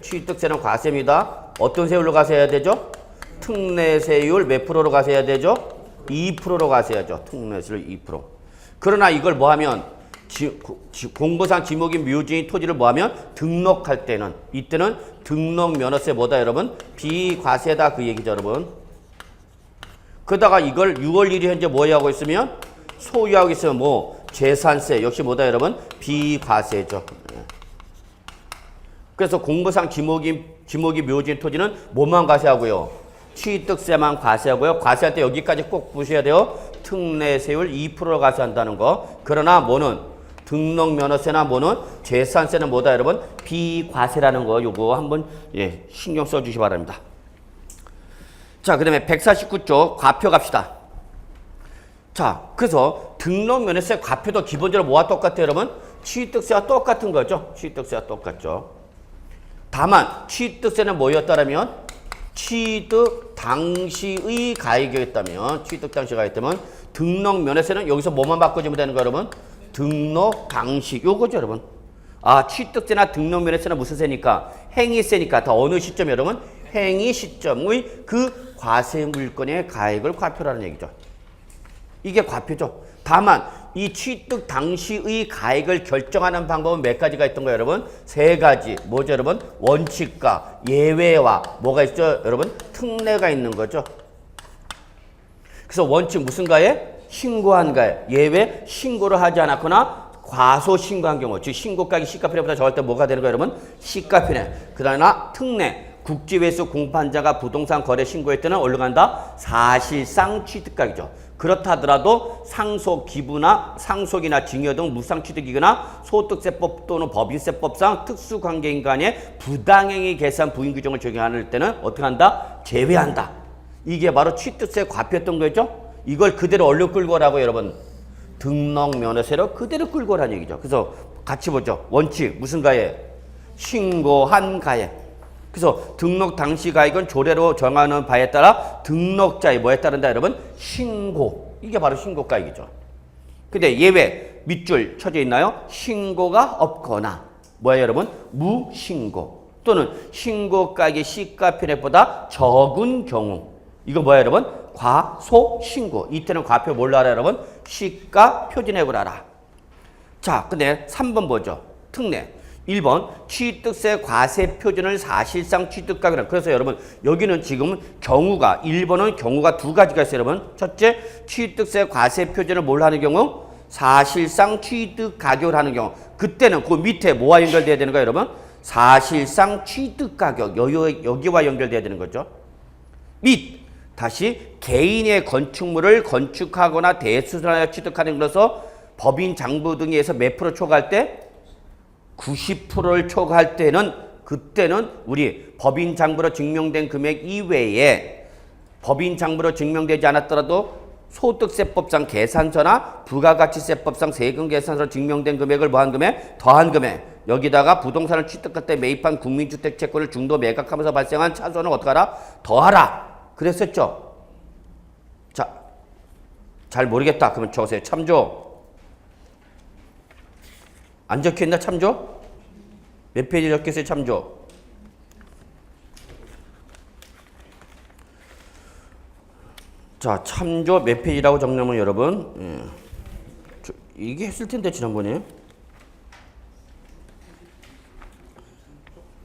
취득세는 과세입니다. 어떤 세율로 과세해야 되죠? 특례세율 몇 프로로 과세해야 되죠? 2%로 과세해야죠. 특례세율 2%. 그러나 이걸 뭐하면 공보상 지목이 묘지인 토지를 뭐하면 등록할 때는 이때는 등록면허세 뭐다 여러분? 비과세다 그 얘기죠 여러분. 그러다가 이걸 6월 1일 현재 뭐 하고 있으면 소유하고 있으면 뭐 재산세 역시 뭐다 여러분? 비과세죠. 그래서 공보상 지목이 묘지인 토지는 뭐만 과세하고요? 취득세만 과세하고요. 과세할 때 여기까지 꼭 보셔야 돼요. 특례세율 2%로 과세한다는 거. 그러나 뭐는 등록면허세나 뭐는 재산세는 뭐다 여러분? 비과세라는 거 요거 한번 신경 써주시기 바랍니다. 자, 그 다음에 149조 과표 갑시다. 자, 그래서 등록면허세 과표도 기본적으로 뭐와 똑같아요 여러분? 취득세와 똑같은 거죠. 취득세와 똑같죠. 다만 취득세는 뭐였다라면 취득 당시의 가액이었다면 등록면허세는 여기서 뭐만 바꿔주면 되는 거예요 여러분? 등록 당시 요거죠 여러분. 아, 취득세나 등록면허세는 무슨 세니까? 행위세니까 더 어느 시점 여러분? 행위 시점의 그 과세 물건의 가액을 과표라는 얘기죠. 이게 과표죠. 다만 이 취득 당시의 가액을 결정하는 방법은 몇 가지가 있던 거예요, 여러분? 세 가지. 뭐죠, 여러분? 원칙과 예외와 뭐가 있죠, 여러분? 특례가 있는 거죠. 그래서 원칙 무슨 가액? 신고한 가액. 예외 신고를 하지 않았거나 과소 신고한 경우, 즉 신고가액이 시가편액보다 적을 때 뭐가 되는 거예요, 여러분? 시가편액. 그러나 특례. 국지외수 공판자가 부동산 거래 신고할 때는 어디로 간다? 사실상 취득가액이죠. 그렇다 하더라도 상속 기부나 상속이나 증여 등 무상취득이거나 소득세법 또는 법인세법상 특수관계인 간의 부당행위 계산 부인 규정을 적용할 때는 어떻게 한다? 제외한다. 이게 바로 취득세 과표였던 거죠. 이걸 그대로 얼른 끌고 오라고 여러분. 등록면허세로 그대로 끌고 오라는 얘기죠. 그래서 같이 보죠. 원칙 무슨 가액? 신고한 가액. 그래서 등록 당시 가액은 조례로 정하는 바에 따라 등록자의 뭐에 따른다 여러분? 신고. 이게 바로 신고가액이죠. 근데 예외 밑줄 쳐져 있나요? 신고가 없거나 뭐야 여러분? 무신고 또는 신고가액이 시가편액보다 적은 경우. 이거 뭐야 여러분? 과소신고. 이때는 과표 뭘로 알아 여러분? 시가표준액으로 알아. 자, 근데 3번 보죠. 특례. 1번 취득세 과세 표준을 사실상 취득가액이라. 그래서 여러분 여기는 지금 경우가 1번은 경우가 두 가지가 있어요, 여러분. 첫째, 취득세 과세 표준을 뭘 하는 경우? 사실상 취득가격을 하는 경우. 그때는 그 밑에 뭐와 연결돼야 되는 거예요, 여러분? 사실상 취득가격. 여기와 연결돼야 되는 거죠. 및 다시 개인의 건축물을 건축하거나 대수선하여 취득하는 것으로서 법인 장부 등에서 몇 프로 초과할 때? 90%를 초과할 때는 그때는 우리 법인 장부로 증명된 금액 이외에 법인 장부로 증명되지 않았더라도 소득세법상 계산서나 부가가치세법상 세금 계산서로 증명된 금액을 뭐한 금액? 더한 금액. 여기다가 부동산을 취득할 때 매입한 국민주택 채권을 중도 매각하면서 발생한 차손을 어떻게 하라? 더하라. 그랬었죠. 자, 잘 모르겠다. 그러면 적으세요. 참조. 안 적혀있나 참조? 몇 페이지 적혀있어요 참조? 자, 참조 몇 페이지라고 적냐면 여러분 이게 했을 텐데 지난번에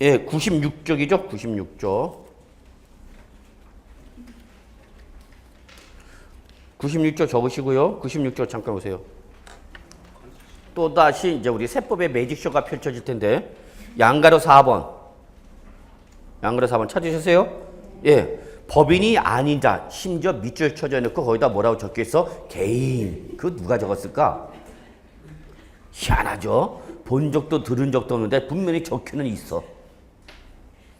예, 96쪽이죠? 96쪽 96쪽 적으시고요. 96쪽 잠깐 오세요. 또다시 이제 우리 세법의 매직쇼가 펼쳐질 텐데 양가로 4번. 양가로 4번 찾으셨어요? 예. 법인이 아닌 자, 심지어 밑줄 쳐져 놓고 거기다 뭐라고 적혀 있어? 개인. 그거 누가 적었을까? 희한하죠? 본 적도 들은 적도 없는데 분명히 적혀는 있어.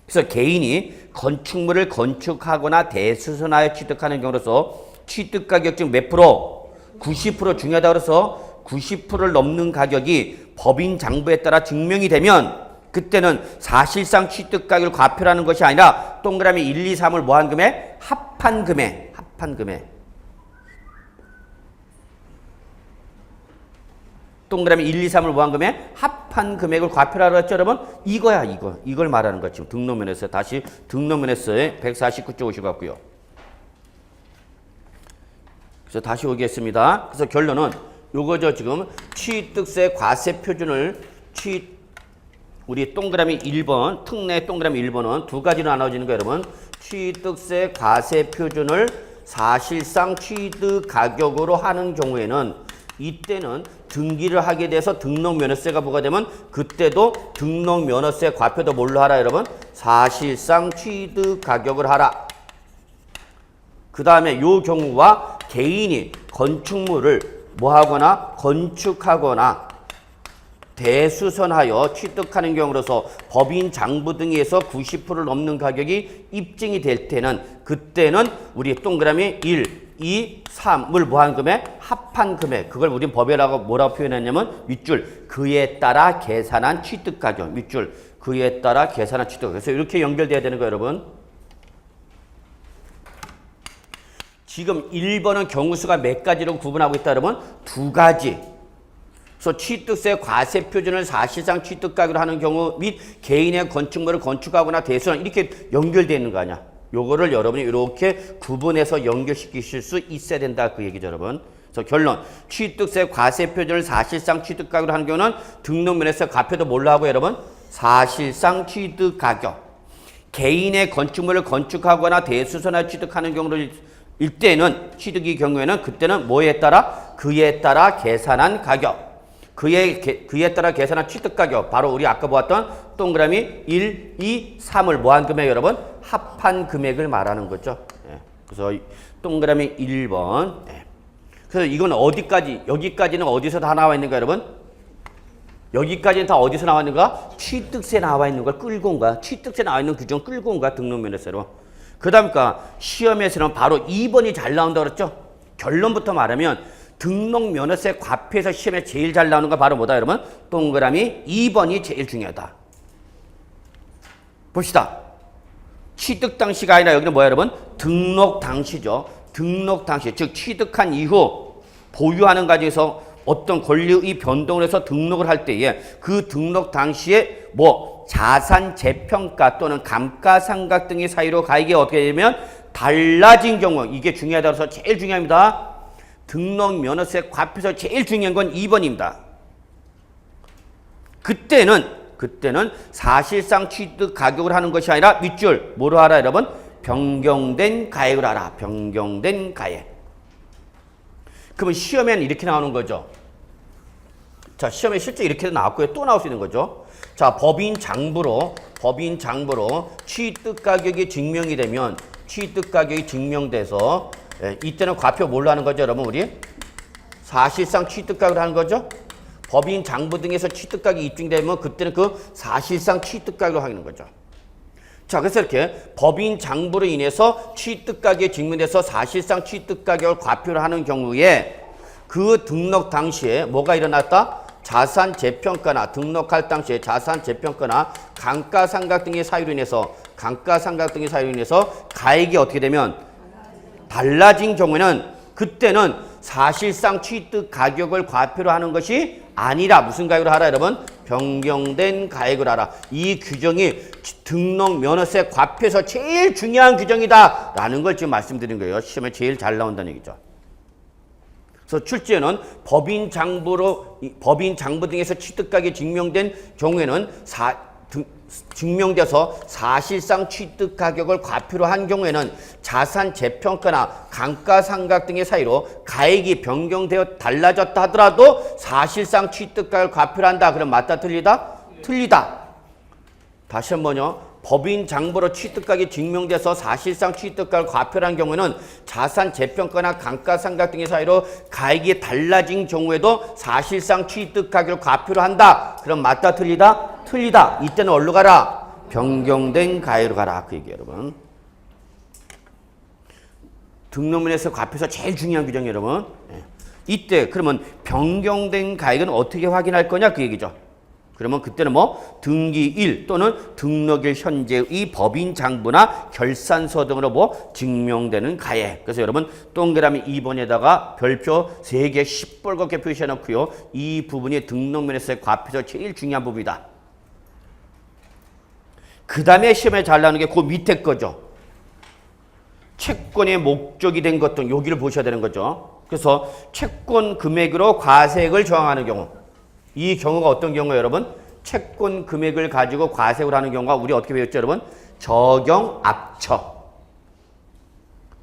그래서 개인이 건축물을 건축하거나 대수선하여 취득하는 경우로서 취득가격 중 몇 프로? 90% 중요하다고 그래서 90%를 넘는 가격이 법인 장부에 따라 증명이 되면 그때는 사실상 취득가격을 과표라는 것이 아니라 동그라미 1, 2, 3을 뭐한 금액? 합한 금액. 합한 금액. 동그라미 1, 2, 3을 뭐한 금액? 합한 금액을 과표라고 했죠, 여러분? 이거야, 이거. 이걸 말하는 거죠. 지금 등록면허세. 다시 등록면허세 149쪽 오시고 왔고요. 그래서 다시 오겠습니다. 그래서 결론은 요거죠. 지금 취득세 과세 표준을 우리 동그라미 1번, 특례 동그라미 1번은 두 가지로 나눠지는 거예요, 여러분. 취득세 과세 표준을 사실상 취득 가격으로 하는 경우에는 이때는 등기를 하게 돼서 등록면허세가 부과되면 그때도 등록면허세 과표도 뭘로 하라, 여러분? 사실상 취득 가격을 하라. 그 다음에 요 경우와 개인이 건축물을 뭐하거나 건축하거나 대수선하여 취득하는 경우로서 법인 장부 등에서 90%를 넘는 가격이 입증이 될 때는 그때는 우리 동그라미 1, 2, 3을 뭐한 금액? 합한 금액. 그걸 우린 법에라고 뭐라고 표현했냐면 밑줄 그에 따라 계산한 취득가격. 밑줄 그에 따라 계산한 취득가격. 그래서 이렇게 연결돼야 되는 거예요, 여러분. 지금 1번은 경우수가 몇 가지로 구분하고 있다, 여러분? 두 가지. 그래서 취득세 과세 표준을 사실상 취득가격으로 하는 경우 및 개인의 건축물을 건축하거나 대수는 이렇게 연결되어 있는 거 아니야. 요거를 여러분이 이렇게 구분해서 연결시키실 수 있어야 된다 그 얘기죠, 여러분. 그래서 결론. 취득세 과세 표준을 사실상 취득가격으로 하는 경우는 등록면에서 과표도 뭘로 하고요, 여러분? 사실상 취득가격. 개인의 건축물을 건축하거나 대수선화 취득하는 경우를 일때는 취득의 경우에는 그때는 뭐에 따라? 그에 따라 계산한 가격. 그에 따라 계산한 취득가격. 바로 우리 아까 보았던 동그라미 1, 2, 3을 뭐한 금액 여러분? 합한 금액을 말하는 거죠. 예. 그래서 동그라미 1번. 예. 그래서 이건 어디까지? 여기까지는 어디서 다 나와 있는가 여러분? 여기까지는 다 어디서 나와 있는가? 취득세 나와 있는 걸 끌고 온 거야. 취득세 나와 있는 규정 끌고 온 거야. 등록면허세로. 그 다음 시험에서는 바로 2번이 잘 나온다고 그랬죠? 결론부터 말하면 등록면허세 과표에서 시험에 제일 잘 나오는 거 바로 뭐다 여러분? 동그라미 2번이 제일 중요하다. 봅시다. 취득 당시가 아니라 여기는 뭐야 여러분? 등록 당시죠. 등록 당시. 즉 취득한 이후 보유하는 과정에서 어떤 권리의 변동을 해서 등록을 할 때에 그 등록 당시에 자산 재평가 또는 감가상각 등의 사유로 가액이 어떻게 되면 달라진 경우 이게 중요하다고 해서 제일 중요합니다. 등록면허세 과표에서 제일 중요한 건 2번입니다. 그때는 사실상 취득 가격을 하는 것이 아니라 밑줄 뭐로 하라 여러분? 변경된 가액을 하라. 변경된 가액. 그러면 시험에는 이렇게 나오는 거죠. 자, 시험에 실제 이렇게 나왔고요. 또 나올 수 있는 거죠. 자, 법인 장부로 취득 가격이 증명이 되면 취득 가격이 증명돼서 이때는 과표 뭘로 하는 거죠, 여러분? 우리 사실상 취득 가격을 하는 거죠. 법인 장부 등에서 취득 가격이 입증되면 그때는 그 사실상 취득 가격으로 하는 거죠. 자, 그래서 이렇게 법인 장부로 인해서 취득 가격이 증명돼서 사실상 취득 가격을 과표를 하는 경우에 그 등록 당시에 뭐가 일어났다? 자산 재평가나 등록할 당시에 자산 재평가나 감가상각 등의 사유로 인해서 가액이 어떻게 되면 달라진 경우에는 그때는 사실상 취득 가격을 과표로 하는 것이 아니라 무슨 가격으로 하라 여러분? 변경된 가액을 하라. 이 규정이 등록면허세 과표에서 제일 중요한 규정이다 라는 걸 지금 말씀드린 거예요. 시험에 제일 잘 나온다는 얘기죠. 그래서 출제는 법인 장부 등에서 취득가격이 증명된 경우에는 증명돼서 사실상 취득 가격을 과표로 한 경우에는 자산 재평가나 감가상각 등의 사유로 가액이 변경되어 달라졌다 하더라도 사실상 취득 가격을 과표로 한다. 그럼 맞다 틀리다? 틀리다. 다시 한번요. 법인 장부로 취득가격이 증명돼서 사실상 취득가격을 과표를 한 경우에는 자산 재평가나 감가상각 등의 사유로 가액이 달라진 경우에도 사실상 취득가격을 과표를 한다. 그럼 맞다 틀리다? 틀리다. 이때는 어디로 가라? 변경된 가액으로 가라. 그 얘기예요, 여러분. 등록면에서 과표에서 제일 중요한 규정이에요, 여러분. 이때 그러면 변경된 가액은 어떻게 확인할 거냐? 그 얘기죠. 그러면 그때는 등기일 또는 등록일 현재의 법인 장부나 결산서 등으로 증명되는 가액. 그래서 여러분 동그라미 2번에다가 별표 3개 시뻘겋게 표시해 놓고요. 이 부분이 등록면에서의 과표에서 제일 중요한 부분이다. 그 다음에 시험에 잘 나오는 게 그 밑에 거죠. 채권의 목적이 된 것도 여기를 보셔야 되는 거죠. 그래서 채권 금액으로 과세액을 정하는 경우. 이 경우가 어떤 경우예요, 여러분? 채권 금액을 가지고 과세를 하는 경우가 우리 어떻게 배웠죠, 여러분? 적용압처.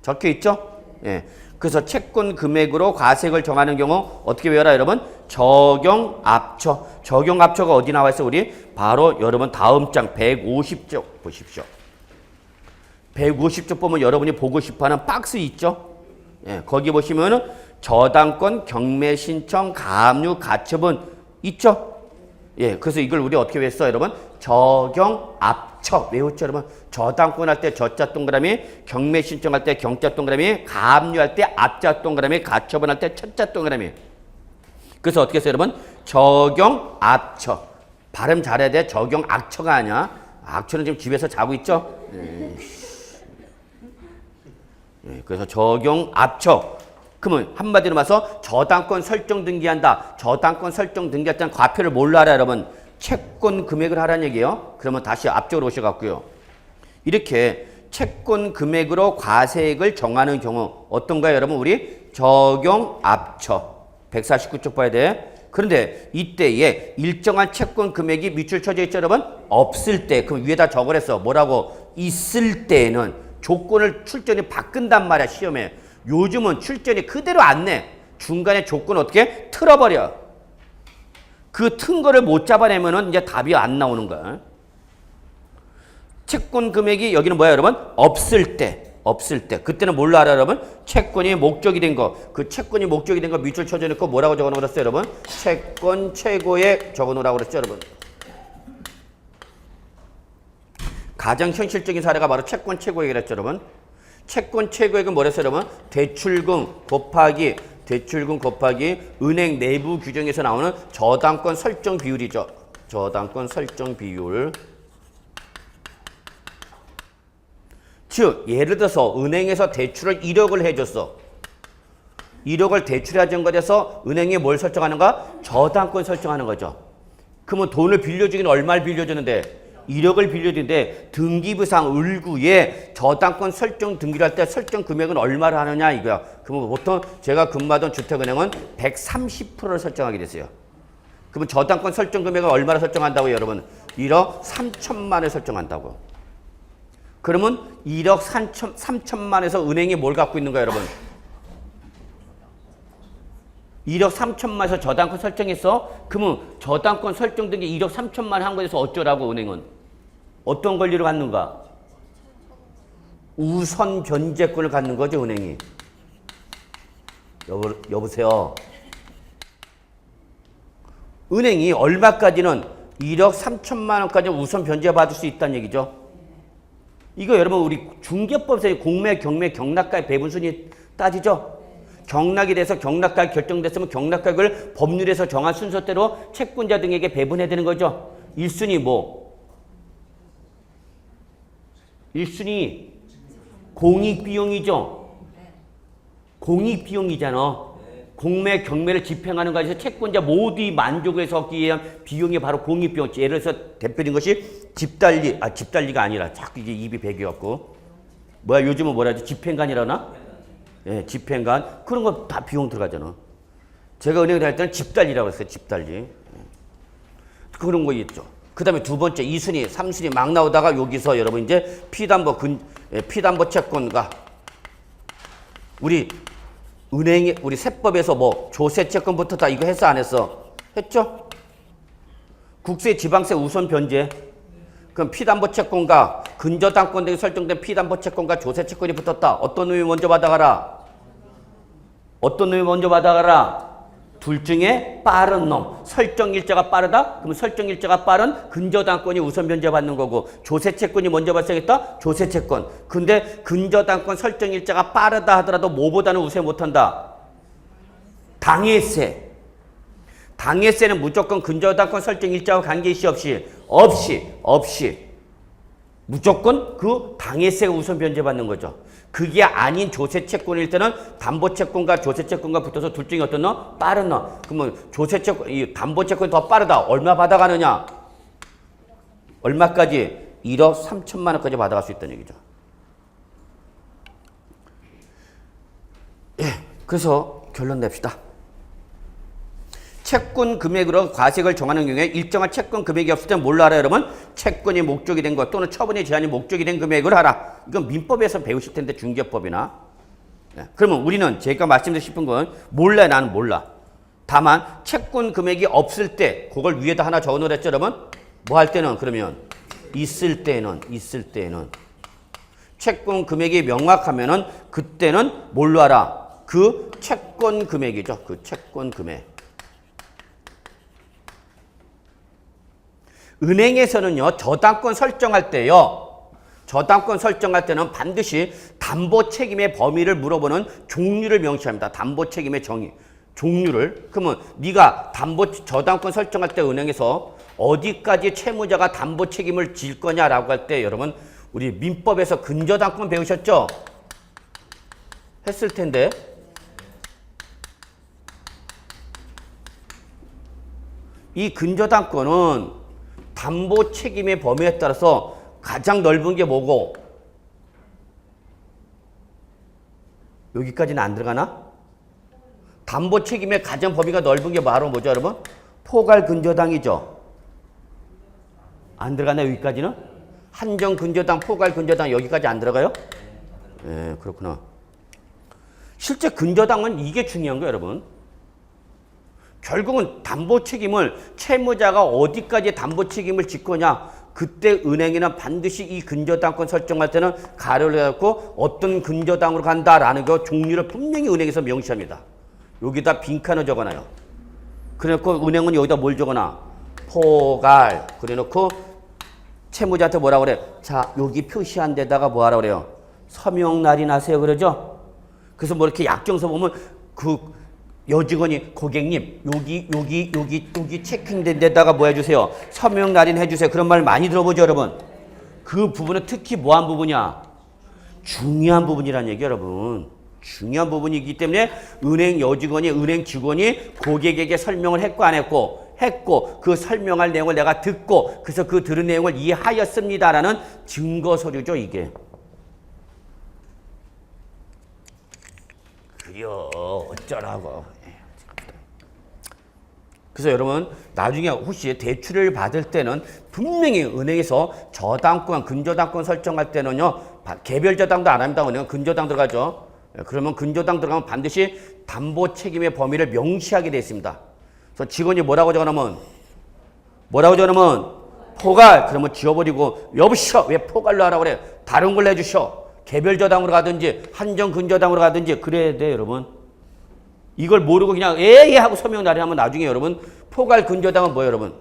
적혀 있죠? 예. 그래서 채권 금액으로 과세액을 정하는 경우 어떻게 배워라, 여러분? 적용압처. 적용압처가 어디 나와 있어, 우리? 바로 여러분 다음 장 150쪽 보십시오. 150쪽 보면 여러분이 보고 싶어하는 박스 있죠? 예. 거기 보시면은 저당권, 경매 신청, 가압류, 가처분 있죠? 예, 그래서 이걸 우리 어떻게 외웠어, 여러분? 적용압처 외웠죠, 여러분? 저당권 할 때 저자 동그라미, 경매 신청할 때 경자 동그라미, 가압류할 때 압자 동그라미, 가처분 할 때 첫자 동그라미. 그래서 어떻게 했어요, 여러분? 적용압처. 발음 잘해야 돼. 적용악처가 아니야. 악처는 지금 집에서 자고 있죠? 예, 그래서 적용압처. 그러면 한마디로 말해서 저당권 설정 등기한다. 저당권 설정 등기할 때는 과표를 뭘로 하라, 여러분? 채권 금액을 하라는 얘기예요. 그러면 다시 앞쪽으로 오셔갖고요. 이렇게 채권 금액으로 과세액을 정하는 경우 어떤가요, 여러분? 우리 적용 합쳐 149쪽 봐야 돼. 그런데 이때에 일정한 채권 금액이 밑줄 쳐져 있죠, 여러분? 없을 때, 그럼 위에다 적으랬어. 뭐라고? 있을 때는 조건을 출전이 바꾼단 말이야, 시험에. 요즘은 출전이 그대로 안 내. 중간에 조건 어떻게? 틀어버려. 그 튼 거를 못 잡아내면은 이제 답이 안 나오는 거야. 채권 금액이 여기는 뭐야, 여러분? 없을 때. 없을 때. 그때는 뭘로 알아, 여러분? 채권이 목적이 된 거. 그 채권이 목적이 된 거 밑줄 쳐줘놓고 뭐라고 적어놓으라고 그랬어요, 여러분? 채권 최고에 적어놓으라고 그랬죠, 여러분? 가장 현실적인 사례가 바로 채권 최고액이랬죠, 여러분? 채권 최고액은 뭐랬어요, 여러분? 대출금 곱하기 은행 내부 규정에서 나오는 저당권 설정 비율이죠. 저당권 설정 비율. 즉 예를 들어서 은행에서 대출을 1억을 해줬어. 1억을 대출해준 것에서 은행이 뭘 설정하는가? 저당권 설정하는 거죠. 그러면 돈을 빌려주기는 얼마를 빌려주는데? 1억을 빌려주는데 등기부상 을구에 저당권 설정 등기를 할 때 설정 금액은 얼마를 하느냐 이거야. 그러면 보통 제가 근무하던 주택은행은 130%를 설정하게 됐어요. 그러면 저당권 설정 금액은 얼마를 설정한다고요, 여러분? 1억 3천만을 설정한다고. 그러면 1억 3천만에서 은행이 뭘 갖고 있는 거야, 여러분? 1억 3천만에서 저당권 설정했어? 그러면 저당권 설정된 게 1억 3천만 한 거에서 어쩌라고, 은행은? 어떤 권리를 갖는가? 우선 변제권을 갖는 거죠, 은행이. 여보세요? 은행이 얼마까지는 1억 3천만 원까지 우선 변제받을 수 있다는 얘기죠. 이거 여러분 우리 중개법에서 공매, 경매, 경락가액 배분순위 따지죠? 경락이 돼서 경락가액 결정됐으면 경락가액을 법률에서 정한 순서대로 채권자 등에게 배분해야 되는 거죠. 1순위 뭐? 1순위 공익비용이죠. 공익비용이잖아. 공매, 경매를 집행하는 것에서 채권자 모두의 만족을 얻기 위한 비용이 바로 공익비용. 예를 들어서 대표적인 것이 집달리가 아니라 자꾸 이게 입이 배겨갖고 뭐야 요즘은 뭐라 하지? 집행관이라나? 예, 집행관. 그런 거 다 비용 들어가잖아. 제가 은행에 다닐 때는 집달리라고 했어요. 집달리. 그런 거 있죠. 그 다음에 두 번째 2순위, 3순위 막 나오다가 여기서 여러분 이제 피담보 채권과 우리 은행이 우리 세법에서 뭐 조세 채권부터 다 이거 했어 안 했어? 했죠? 국세 지방세 우선 변제. 그럼 피담보 채권과 근저당권 등에 설정된 피담보 채권과 조세 채권이 붙었다. 어떤 놈이 먼저 받아가라? 어떤 놈이 먼저 받아가라? 둘 중에 빠른 놈. 설정 일자가 빠르다? 그럼 설정 일자가 빠른 근저당권이 우선 변제받는 거고 조세 채권이 먼저 발생했다? 조세 채권. 근데 근저당권 설정 일자가 빠르다 하더라도 뭐보다는 우세 못한다? 당해세. 당해세는 무조건 근저당권 설정 일자와 관계시 없이 무조건 그 당해세가 우선 변제받는 거죠. 그게 아닌 조세채권일 때는 담보채권과 조세채권과 붙어서 둘 중에 어떤 너? 빠른 너. 그러면 조세채권, 이 담보채권이 더 빠르다. 얼마 받아가느냐? 얼마까지? 1억 3천만 원까지 받아갈 수 있다는 얘기죠. 예, 그래서 결론 냅시다. 채권 금액으로 과세액을 정하는 경우에 일정한 채권 금액이 없을 때 뭘로 알아요, 여러분? 채권이 목적이 된 것 또는 처분의 제한이 목적이 된 금액을 알아. 이건 민법에서 배우실 텐데 중개법이나. 네. 그러면 우리는 제가 말씀드리고 싶은 건 몰라, 나는 몰라. 다만 채권 금액이 없을 때 그걸 위에다 하나 적어놓으랬죠, 여러분? 뭐 할 때는 그러면 있을 때는 채권 금액이 명확하면은 그때는 뭘로 알아? 그 채권 금액이죠. 그 채권 금액. 은행에서는요, 저당권 설정할 때는 반드시 담보 책임의 범위를 물어보는 종류를 명시합니다. 담보 책임의 종류를. 그러면 네가 저당권 설정할 때 은행에서 어디까지 채무자가 담보 책임을 질 거냐라고 할 때 여러분 우리 민법에서 근저당권 배우셨죠? 했을 텐데. 이 근저당권은 담보 책임의 범위에 따라서 가장 넓은 게 뭐고? 여기까지는 안 들어가나? 담보 책임의 가장 범위가 넓은 게 바로 뭐죠, 여러분? 포괄 근저당이죠. 안 들어가나요, 여기까지는? 한정 근저당, 포괄 근저당 여기까지 안 들어가요? 예, 그렇구나. 실제 근저당은 이게 중요한 거예요, 여러분. 결국은 담보 책임을 채무자가 어디까지 담보 책임을 질 거냐. 그때 은행에는 반드시 이 근저당권 설정할 때는 가려를 해갖고 어떤 근저당으로 간다라는 거 종류를 분명히 은행에서 명시합니다. 여기다 빈칸을 적어놔요. 그래놓고 은행은 여기다 뭘 적어놔? 포괄. 그래놓고 채무자한테 뭐라고 그래? 자, 여기 표시한 데다가 뭐 하라고 그래요? 서명 날인하세요. 그러죠? 그래서 뭐 이렇게 약정서 보면 그 여직원이 고객님 여기 체킹된 데다가 뭐 해주세요? 서명 날인 해주세요. 그런 말 많이 들어보죠, 여러분? 그 부분은 특히 뭐한 부분이야? 중요한 부분이란 얘기, 여러분. 중요한 부분이기 때문에 은행 여직원이, 은행 직원이 고객에게 설명을 했고 안 했고? 했고, 그 설명할 내용을 내가 듣고, 그래서 그 들은 내용을 이해하였습니다라는 증거 서류죠, 이게. 그려, 어쩌라고. 그래서 여러분, 나중에 혹시 대출을 받을 때는 분명히 은행에서 저당권, 근저당권 설정할 때는요, 개별 저당도 안 합니다. 은행은 근저당 들어가죠. 그러면 근저당 들어가면 반드시 담보 책임의 범위를 명시하게 되어 있습니다. 그래서 직원이 뭐라고 적어놓으면 포괄. 그러면 지워버리고 여보시오, 왜 포괄로 하라고 그래? 다른 걸로 해주시오. 개별 저당으로 가든지 한정 근저당으로 가든지 그래야 돼, 여러분. 이걸 모르고 그냥 에이 하고 서명 날인하면 나중에 여러분 포괄 근저당은 뭐예요, 여러분?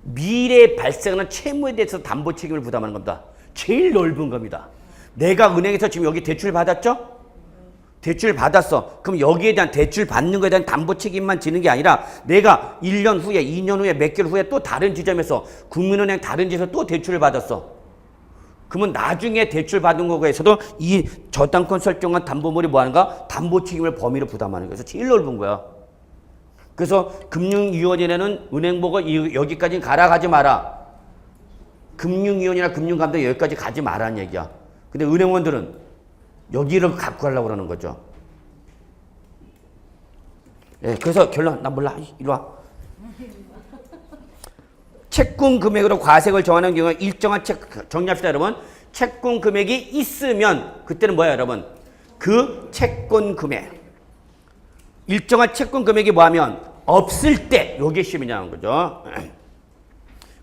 미래에 발생하는 채무에 대해서 담보 책임을 부담하는 겁니다. 제일 넓은 겁니다. 내가 은행에서 지금 여기 대출 받았죠? 대출 받았어. 그럼 여기에 대한 대출 받는 거에 대한 담보 책임만 지는 게 아니라 내가 1년 후에, 2년 후에, 몇 개월 후에 또 다른 지점에서 국민은행 다른 지점에서 또 대출을 받았어. 그러면 나중에 대출 받은 거에서도 이 저당권 설정한 담보물이 뭐 하는가? 담보 책임을 범위로 부담하는 거예요. 그래서 제일 넓은 거야. 그래서 금융위원회는 은행 보고 여기까지 가지 마라. 금융위원이나 금융감독 여기까지 가지 마라는 얘기야. 근데 은행원들은 여기를 갖고 가려고 그러는 거죠. 예, 그래서 결론, 나 몰라. 이리 와. 채권 금액으로 과세액을 정하는 경우에 일정한 정리합시다, 여러분. 채권 금액이 있으면 그때는 뭐야, 여러분? 그 채권 금액. 일정한 채권 금액이 뭐하면 없을 때 요게 시험이냐는 거죠.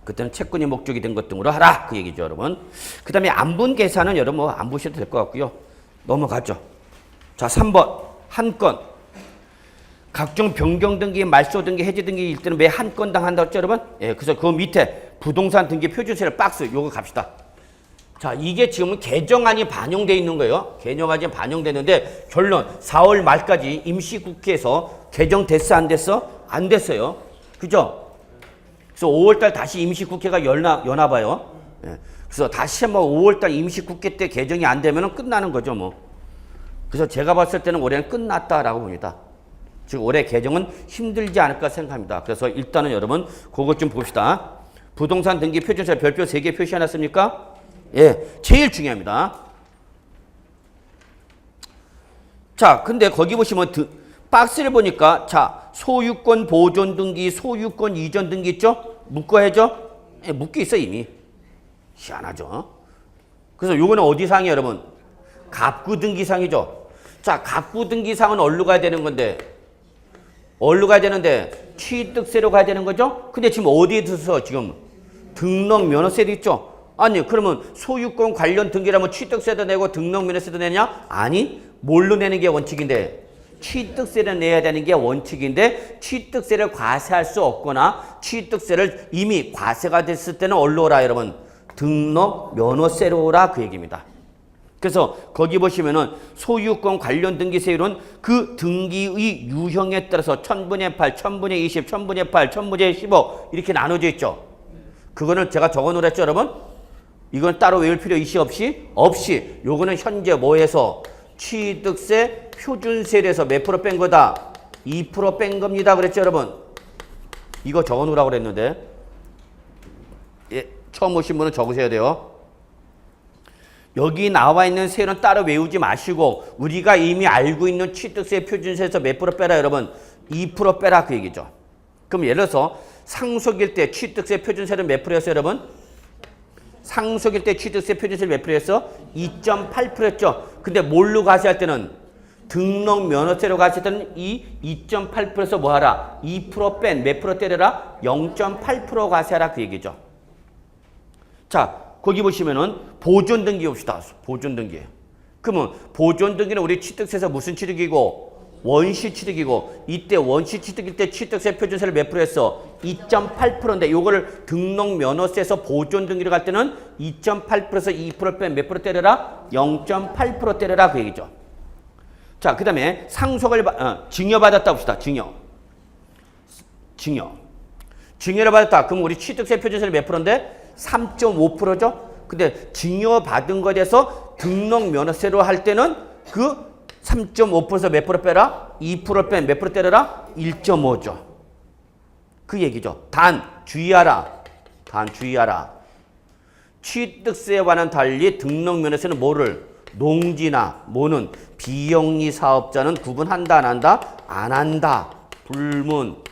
그때는 채권이 목적이 된 것 등으로 하라. 그 얘기죠, 여러분. 그 다음에 안분 계산은 여러분 뭐 안 보셔도 될 것 같고요. 넘어가죠. 자, 3번. 한 건. 각종 변경 등기, 말소 등기, 해지 등기일 때는 매 한 건당 한다고 했죠, 여러분? 예, 그래서 그 밑에 부동산 등기 표준세율 박스 요거 갑시다. 자, 이게 지금은 개정안이 반영돼 있는 거예요. 개정안이 반영되는데 결론 4월 말까지 임시국회에서 개정됐어, 안 됐어? 안 됐어요. 그죠? 그래서 5월달 다시 임시국회가 여나 봐요. 예. 그래서 다시 한번 5월달 임시국회 때 개정이 안 되면 끝나는 거죠, 뭐. 그래서 제가 봤을 때는 올해는 끝났다라고 봅니다. 즉 올해 개정은 힘들지 않을까 생각합니다. 그래서 일단은 여러분 그것 좀 봅시다. 부동산 등기 표준세 별표 3개 표시해놨습니까? 예, 제일 중요합니다. 자, 근데 거기 보시면 박스를 보니까 자, 소유권 보존 등기, 소유권 이전 등기 있죠? 묶어야죠? 예, 묶여 있어 이미. 희한하죠? 그래서 요거는 어디 상이에요, 여러분? 갑구 등기상이죠. 자, 갑구 등기상은 어디로 가야 되는 건데? 어디로 가야 되는데? 취득세로 가야 되는 거죠? 근데 지금 어디에 있어, 지금? 등록 면허세도 있죠? 아니, 그러면 소유권 관련 등기라면 취득세도 내고 등록 면허세도 내냐? 아니, 뭘로 내는 게 원칙인데? 취득세를 내야 되는 게 원칙인데 취득세를 과세할 수 없거나 취득세를 이미 과세가 됐을 때는 어디로 오라, 여러분? 등록 면허세로 오라, 그 얘기입니다. 그래서 거기 보시면은 소유권 관련 등기세율은 그 등기의 유형에 따라서 1000분의 8, 1000분의 20, 1000분의 8, 1000분의 15 이렇게 나눠져 있죠. 그거는 제가 적어놓으랬죠, 여러분? 이건 따로 외울 필요 없이 요거는 현재 뭐해서 취득세 표준세율에서 몇 프로 뺀 거다? 2% 뺀 겁니다. 그랬죠, 여러분? 이거 적어놓으라고 그랬는데 예, 처음 오신 분은 적으셔야 돼요. 여기 나와 있는 세는 따로 외우지 마시고 우리가 이미 알고 있는 취득세 표준세에서 몇 프로 빼라 여러분? 2% 빼라 그 얘기죠. 그럼 예를 들어서 상속일 때 취득세 표준세는 몇 프로였어요 여러분? 상속일 때 취득세 표준세를 몇 프로였어? 2.8%였죠. 근데 뭘로 과세할 때는 등록 면허세로 과세할 때는 이 2.8%에서 뭐 하라? 2% 뺀 몇 프로 때려라? 0.8% 과세하라 그 얘기죠. 자, 거기 보시면은 보존 등기 봅시다. 보존 등기. 그러면 보존 등기는 우리 취득세에서 무슨 취득이고? 원시 취득이고 이때 원시 취득일 때 취득세 표준세를 몇 프로 했어? 2.8%인데 요거를 등록 면허세에서 보존 등기로 갈 때는 2.8%에서 2% 빼면 몇 프로 때려라? 0.8% 때려라 그 얘기죠. 자, 그 다음에 상속을 증여받았다 봅시다. 증여를 받았다. 그럼 우리 취득세 표준세는 몇 프로인데? 3.5%죠. 근데 증여받은 것에 대해서 등록 면허세로 할 때는 그 3.5%에서 몇 프로 빼라? 2% 빼면 몇 프로 때려라? 1.5죠. 그 얘기죠. 단 주의하라. 취득세와는 달리 등록 면허세는 뭐를? 농지나 뭐는 비영리 사업자는 구분한다 안 한다? 안 한다. 불문.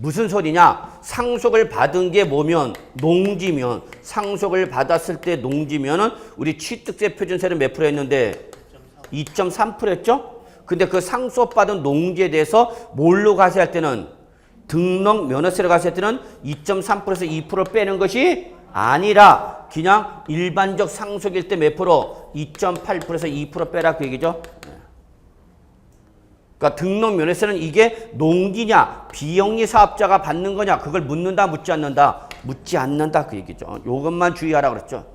무슨 소리냐? 상속을 받은 게 뭐면? 농지면. 상속을 받았을 때 농지면은 우리 취득세 표준세는 몇 프로 했는데? 2.3% 했죠? 근데 그 상속받은 농지에 대해서 뭘로 과세할 때는? 등록 면허세로 과세할 때는 2.3%에서 2% 빼는 것이 아니라 그냥 일반적 상속일 때 몇 프로? 2.8%에서 2% 빼라 그 얘기죠? 그러니까 등록 면허세는 이게 농지냐 비영리 사업자가 받는 거냐 그걸 묻는다 묻지 않는다? 묻지 않는다 그 얘기죠. 요것만 주의하라 그랬죠.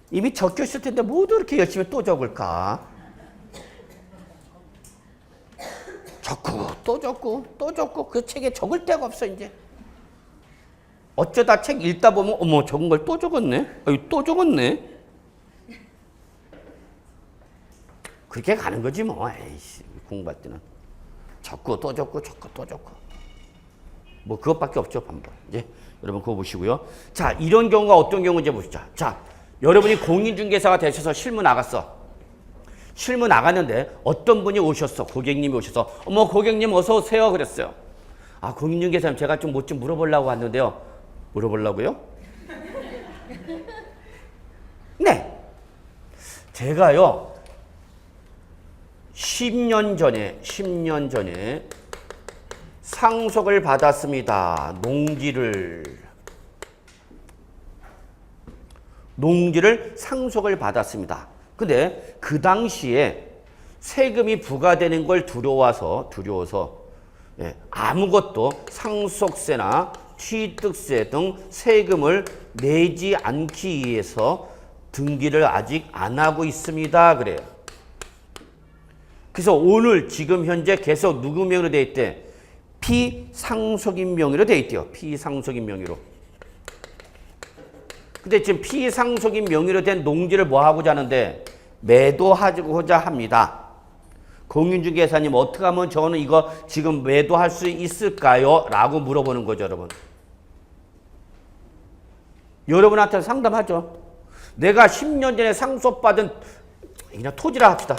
이미 적혀 있을 텐데 모두 이렇게 열심히 또 적을까? 적고 또 적고 또 적고 그 책에 적을 데가 없어 이제. 어쩌다 책 읽다 보면 어머 적은 걸 또 적었네. 또 적었네. 그렇게 가는 거지 뭐. 에이씨, 공부할 때는 적고 또 적고 적고 또 적고 뭐 그것밖에 없죠 방법. 이제 여러분 그거 보시고요. 자, 이런 경우가 어떤 경우인지 보시자. 자, 여러분이 공인중개사가 되셔서 실무 나갔어. 실무 나갔는데 어떤 분이 오셨어. 고객님이 오셔서 어머 고객님 어서 오세요 그랬어요. 아, 공인중개사님 제가 좀 뭐 좀 물어보려고 왔는데요. 물어보려고요? 네. 제가요 10년 전에 상속을 받았습니다. 농지를 상속을 받았습니다. 근데 그 당시에 세금이 부과되는 걸 두려워서 아무것도 상속세나 취득세 등 세금을 내지 않기 위해서 등기를 아직 안 하고 있습니다. 그래요. 그래서 오늘 지금 현재 계속 누구 명의로 돼 있대? 피상속인 명의로 돼 있대요. 피상속인 명의로. 근데 지금 피상속인 명의로 된 농지를 뭐 하고자 하는데? 매도하고자 합니다. 공인중개사님 어떻게 하면 저는 이거 지금 매도할 수 있을까요? 라고 물어보는 거죠, 여러분. 여러분한테 상담하죠. 내가 10년 전에 상속받은 그냥 토지라 합시다.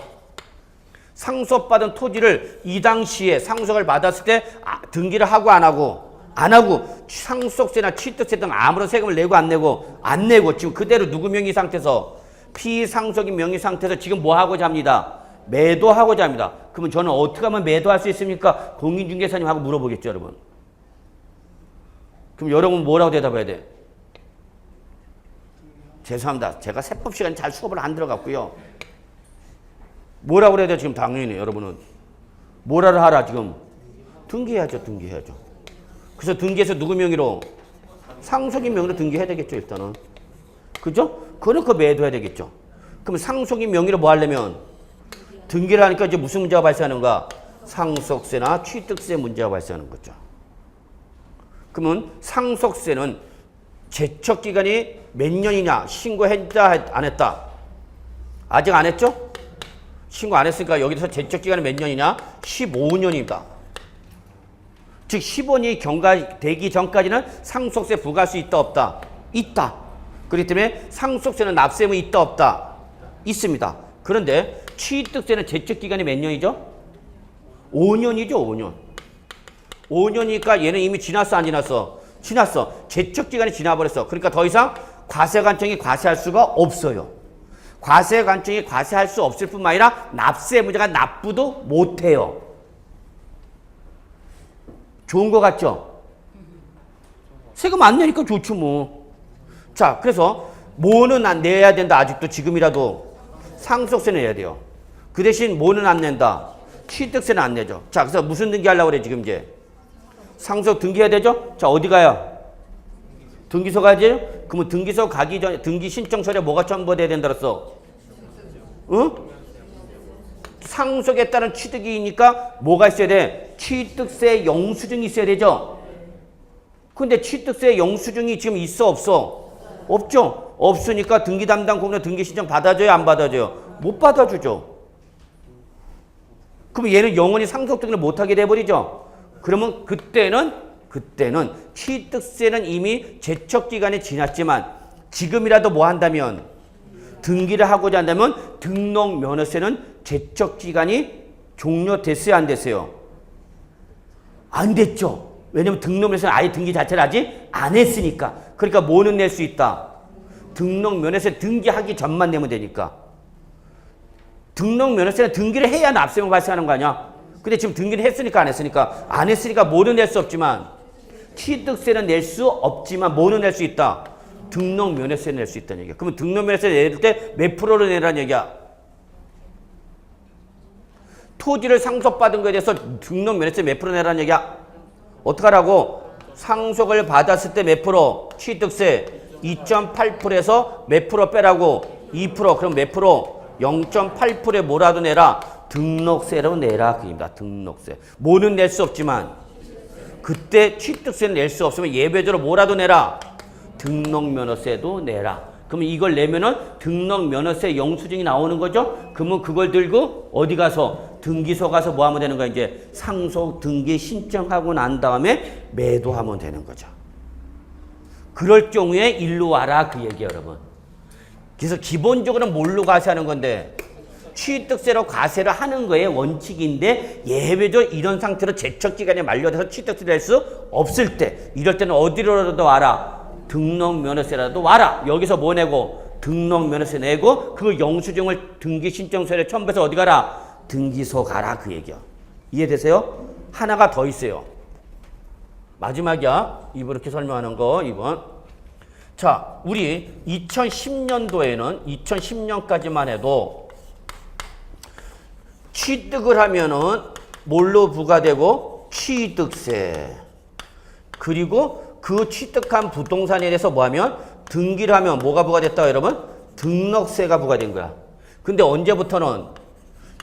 상속받은 토지를 이 당시에 상속을 받았을 때 등기를 하고 안 하고 상속세나 취득세 등 아무런 세금을 내고 안 내고 지금 그대로 누구 명의 상태에서 피상속인 명의 상태에서 지금 뭐 하고자 합니다. 매도하고자 합니다. 그러면 저는 어떻게 하면 매도할 수 있습니까? 공인중개사님하고 물어보겠죠, 여러분. 그럼 여러분 뭐라고 대답해야 돼? 죄송합니다. 제가 세법 시간 잘 수업을 안 들어갔고요. 뭐라고 그래야 돼, 지금 당연히 여러분은. 뭐라를 하라, 지금? 등기해야죠. 그래서 등기해서 누구 명의로? 상속인 명의로 등기해야 되겠죠, 일단은. 그죠? 그러니까 매도해야 되겠죠. 그럼 상속인 명의로 뭐 하려면? 등기를 하니까 이제 무슨 문제가 발생하는가? 상속세나 취득세 문제가 발생하는 거죠. 그러면 상속세는 제척기간이 몇 년이냐? 신고했다, 안 했다? 아직 안 했죠? 신고 안 했으니까 여기서 제척기간이 몇 년이냐? 15년입니다. 즉 10원이 경과되기 전까지는 상속세 부과할 수 있다 없다? 있다. 그렇기 때문에 상속세는 납세 의무 있다 없다? 있습니다. 그런데 취득세는 제척기간이 몇 년이죠? 5년이죠. 5년. 5년이니까 얘는 이미 지났어 안 지났어? 지났어. 제척기간이 지나버렸어. 그러니까 더 이상 과세관청이 과세할 수가 없어요. 과세관청이 과세할 수 없을 뿐만 아니라 납세 의무자가 납부도 못해요. 좋은 거 같죠? 세금 안 내니까 좋죠 뭐. 자, 그래서 뭐는 안 내야 된다. 아직도 지금이라도 상속세는 내야 돼요. 그 대신 뭐는 안 낸다. 취득세는 안 내죠. 자, 그래서 무슨 등기하려고 그래 지금 이제? 상속 등기해야 되죠? 자, 어디 가요? 등기소 가야지? 그러면 등기소 가기 전에 등기 신청서에 뭐가 첨부돼야 된다 그랬어? 응? 상속에 따른 취득이니까 뭐가 있어야 돼? 취득세 영수증이 있어야 되죠? 근데 취득세 영수증이 지금 있어 없어? 없죠? 없으니까 등기 담당 공무원 등기 신청 받아줘요 안 받아줘요? 못 받아주죠. 그럼 얘는 영원히 상속 등기를 못하게 돼버리죠? 그러면 그때는 취득세는 이미 제척기간이 지났지만 지금이라도 뭐 한다면 등기를 하고자 한다면 등록면허세는 제척기간이 종료됐어요 안 됐어요? 안 됐죠. 왜냐면 등록면허세는 아예 등기 자체를 아직 안 했으니까. 그러니까 뭐는 낼 수 있다? 등록면허세 등기하기 전만 내면 되니까. 등록면허세는 등기를 해야 납세가 발생하는 거 아니야? 근데 지금 등기를 했으니까 안 했으니까 안 했으니까 뭐는 낼 수 없지만 취득세는 낼 수 없지만 뭐는 낼 수 있다? 등록면허세는 낼 수 있다는 얘기야. 그러면 등록면허세 낼 때 몇 프로를 내라는 얘기야? 토지를 상속받은 거에 대해서 등록면허세 몇 프로 내라는 얘기야? 어떡하라고? 상속을 받았을 때 몇 프로? 취득세 2.8%에서 몇 프로 빼라고? 2%. 그럼 몇 프로? 0.8%에 뭐라도 내라? 등록세로 내라. 그입니다. 등록세. 뭐는 낼 수 없지만 그때 취득세는 낼 수 없으면 예외적으로 뭐라도 내라? 등록면허세도 내라. 그러면 이걸 내면은 등록면허세 영수증이 나오는 거죠? 그러면 그걸 들고 어디 가서? 등기소 가서 뭐 하면 되는 거야? 이제 상속 등기 신청하고 난 다음에 매도하면 되는 거죠. 그럴 경우에 일로 와라 그 얘기예요, 여러분. 그래서 기본적으로 뭘로 과세하는 건데 취득세로 과세를 하는 거에 원칙인데 예외적으로 이런 상태로 제척기간이 만료돼서 취득세를 낼 수 없을 때 이럴 때는 어디로라도 와라? 등록면허세라도 와라. 여기서 뭐 내고? 등록면허세 내고 그 영수증을 등기신청서에 첨부해서 어디 가라? 등기소 가라 그 얘기야. 이해되세요? 하나가 더 있어요. 마지막이야. 이렇게 설명하는 거 2번. 자, 우리 2010년도에는 2010년까지만 해도 취득을 하면은 뭘로 부과되고? 취득세. 그리고 그 취득한 부동산에 대해서 뭐 하면? 등기를 하면 뭐가 부과됐다 여러분? 등록세가 부과된 거야. 근데 언제부터는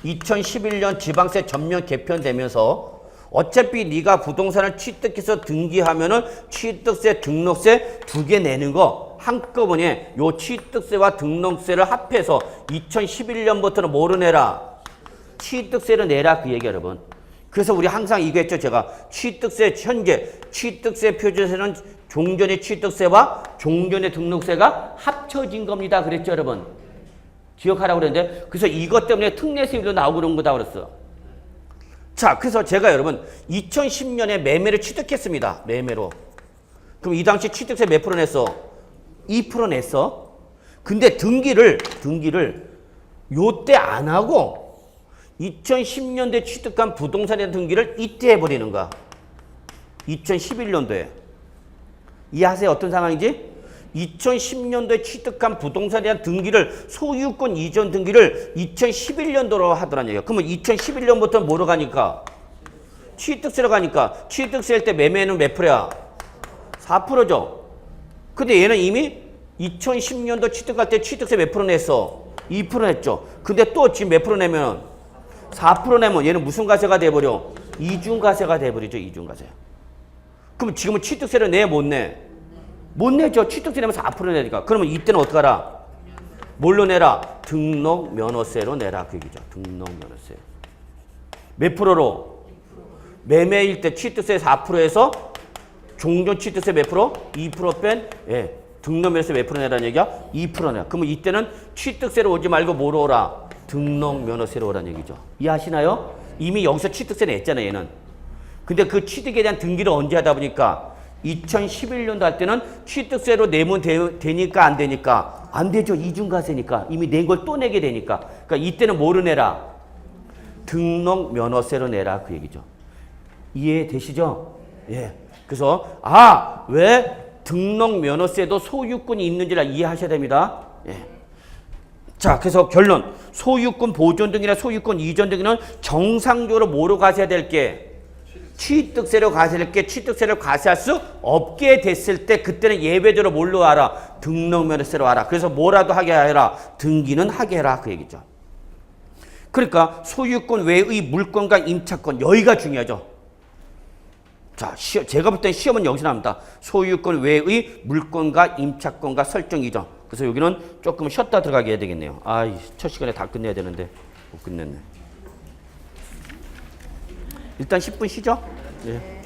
2011년 지방세 전면 개편되면서 어차피 네가 부동산을 취득해서 등기하면은 취득세, 등록세 두 개 내는 거 한꺼번에 요 취득세와 등록세를 합해서 2011년부터는 뭐로 내라? 취득세를 내라 그 얘기 여러분. 그래서 우리 항상 이거 했죠 제가. 취득세 현재 취득세 표준세는 종전의 취득세와 종전의 등록세가 합쳐진 겁니다. 그랬죠 여러분. 기억하라고 그랬는데 그래서 이것 때문에 특례세율도 나오고 그런 거다 그랬어. 자, 그래서 제가 여러분 2010년에 매매를 취득했습니다. 매매로. 그럼 이 당시 취득세 몇 프로 냈어? 2% 냈어. 근데 등기를 요때 안 하고 2010년도에 취득한 부동산의 등기를 이때 해버리는 거야. 2011년도에. 이해하세요? 어떤 상황인지? 2010년도에 취득한 부동산에 대한 등기를 소유권 이전 등기를 2011년도로 하더란 얘기야. 그러면 2011년부터 뭐로 가니까? 취득세로 가니까 취득세일 때 매매는 몇 프로야? 4%죠. 근데 얘는 이미 2010년도 취득할 때 취득세 몇 프로 냈어? 2% 냈죠. 근데 또 지금 몇 프로 내면 4% 내면 얘는 무슨 과세가 돼버려? 이중과세가 돼버리죠. 이중과세. 그럼 지금은 취득세를 내? 못 내? 못 내죠. 취득세 내면 4% 내니까. 그러면 이때는 어떡하라? 뭘로 내라? 등록면허세로 내라. 그 얘기죠. 등록면허세. 몇 프로로? 매매일 때 취득세 4%에서 종전 취득세 몇 프로? 2% 뺀 예. 등록면허세 몇 프로 내라는 얘기야? 2% 내. 그러면 이때는 취득세로 오지 말고 뭐로 오라? 등록면허세로 오라는 얘기죠. 이해하시나요? 이미 여기서 취득세 냈잖아요, 얘는. 근데 그 취득에 대한 등기를 언제 하다 보니까 2011년도 할 때는 취득세로 내면 되니까 안 되니까? 안 되죠. 이중과세니까. 이미 낸 걸 또 내게 되니까. 그러니까 이때는 뭐로 내라? 등록면허세로 내라. 그 얘기죠. 이해되시죠? 예. 그래서 왜 등록면허세도 소유권이 있는지를 이해하셔야 됩니다. 예. 자, 그래서 결론. 소유권 보존 등이나 소유권 이전 등은 정상적으로 뭐로 과세해야 될 게? 취득세로 과세할 게 취득세를 과세할 수 없게 됐을 때 그때는 예외적으로 뭘로 하라? 등록면허세로 하라. 그래서 뭐라도 하게 해라. 등기는 하게 해라. 그 얘기죠. 그러니까 소유권 외의 물권과 임차권 여기가 중요하죠. 자, 제가 볼 땐 시험은 여기서 나옵니다. 소유권 외의 물권과 임차권과 설정이죠. 그래서 여기는 조금 쉬었다 들어가게 해야 되겠네요. 첫 시간에 다 끝내야 되는데 못 끝냈네. 일단 10분 쉬죠? 예.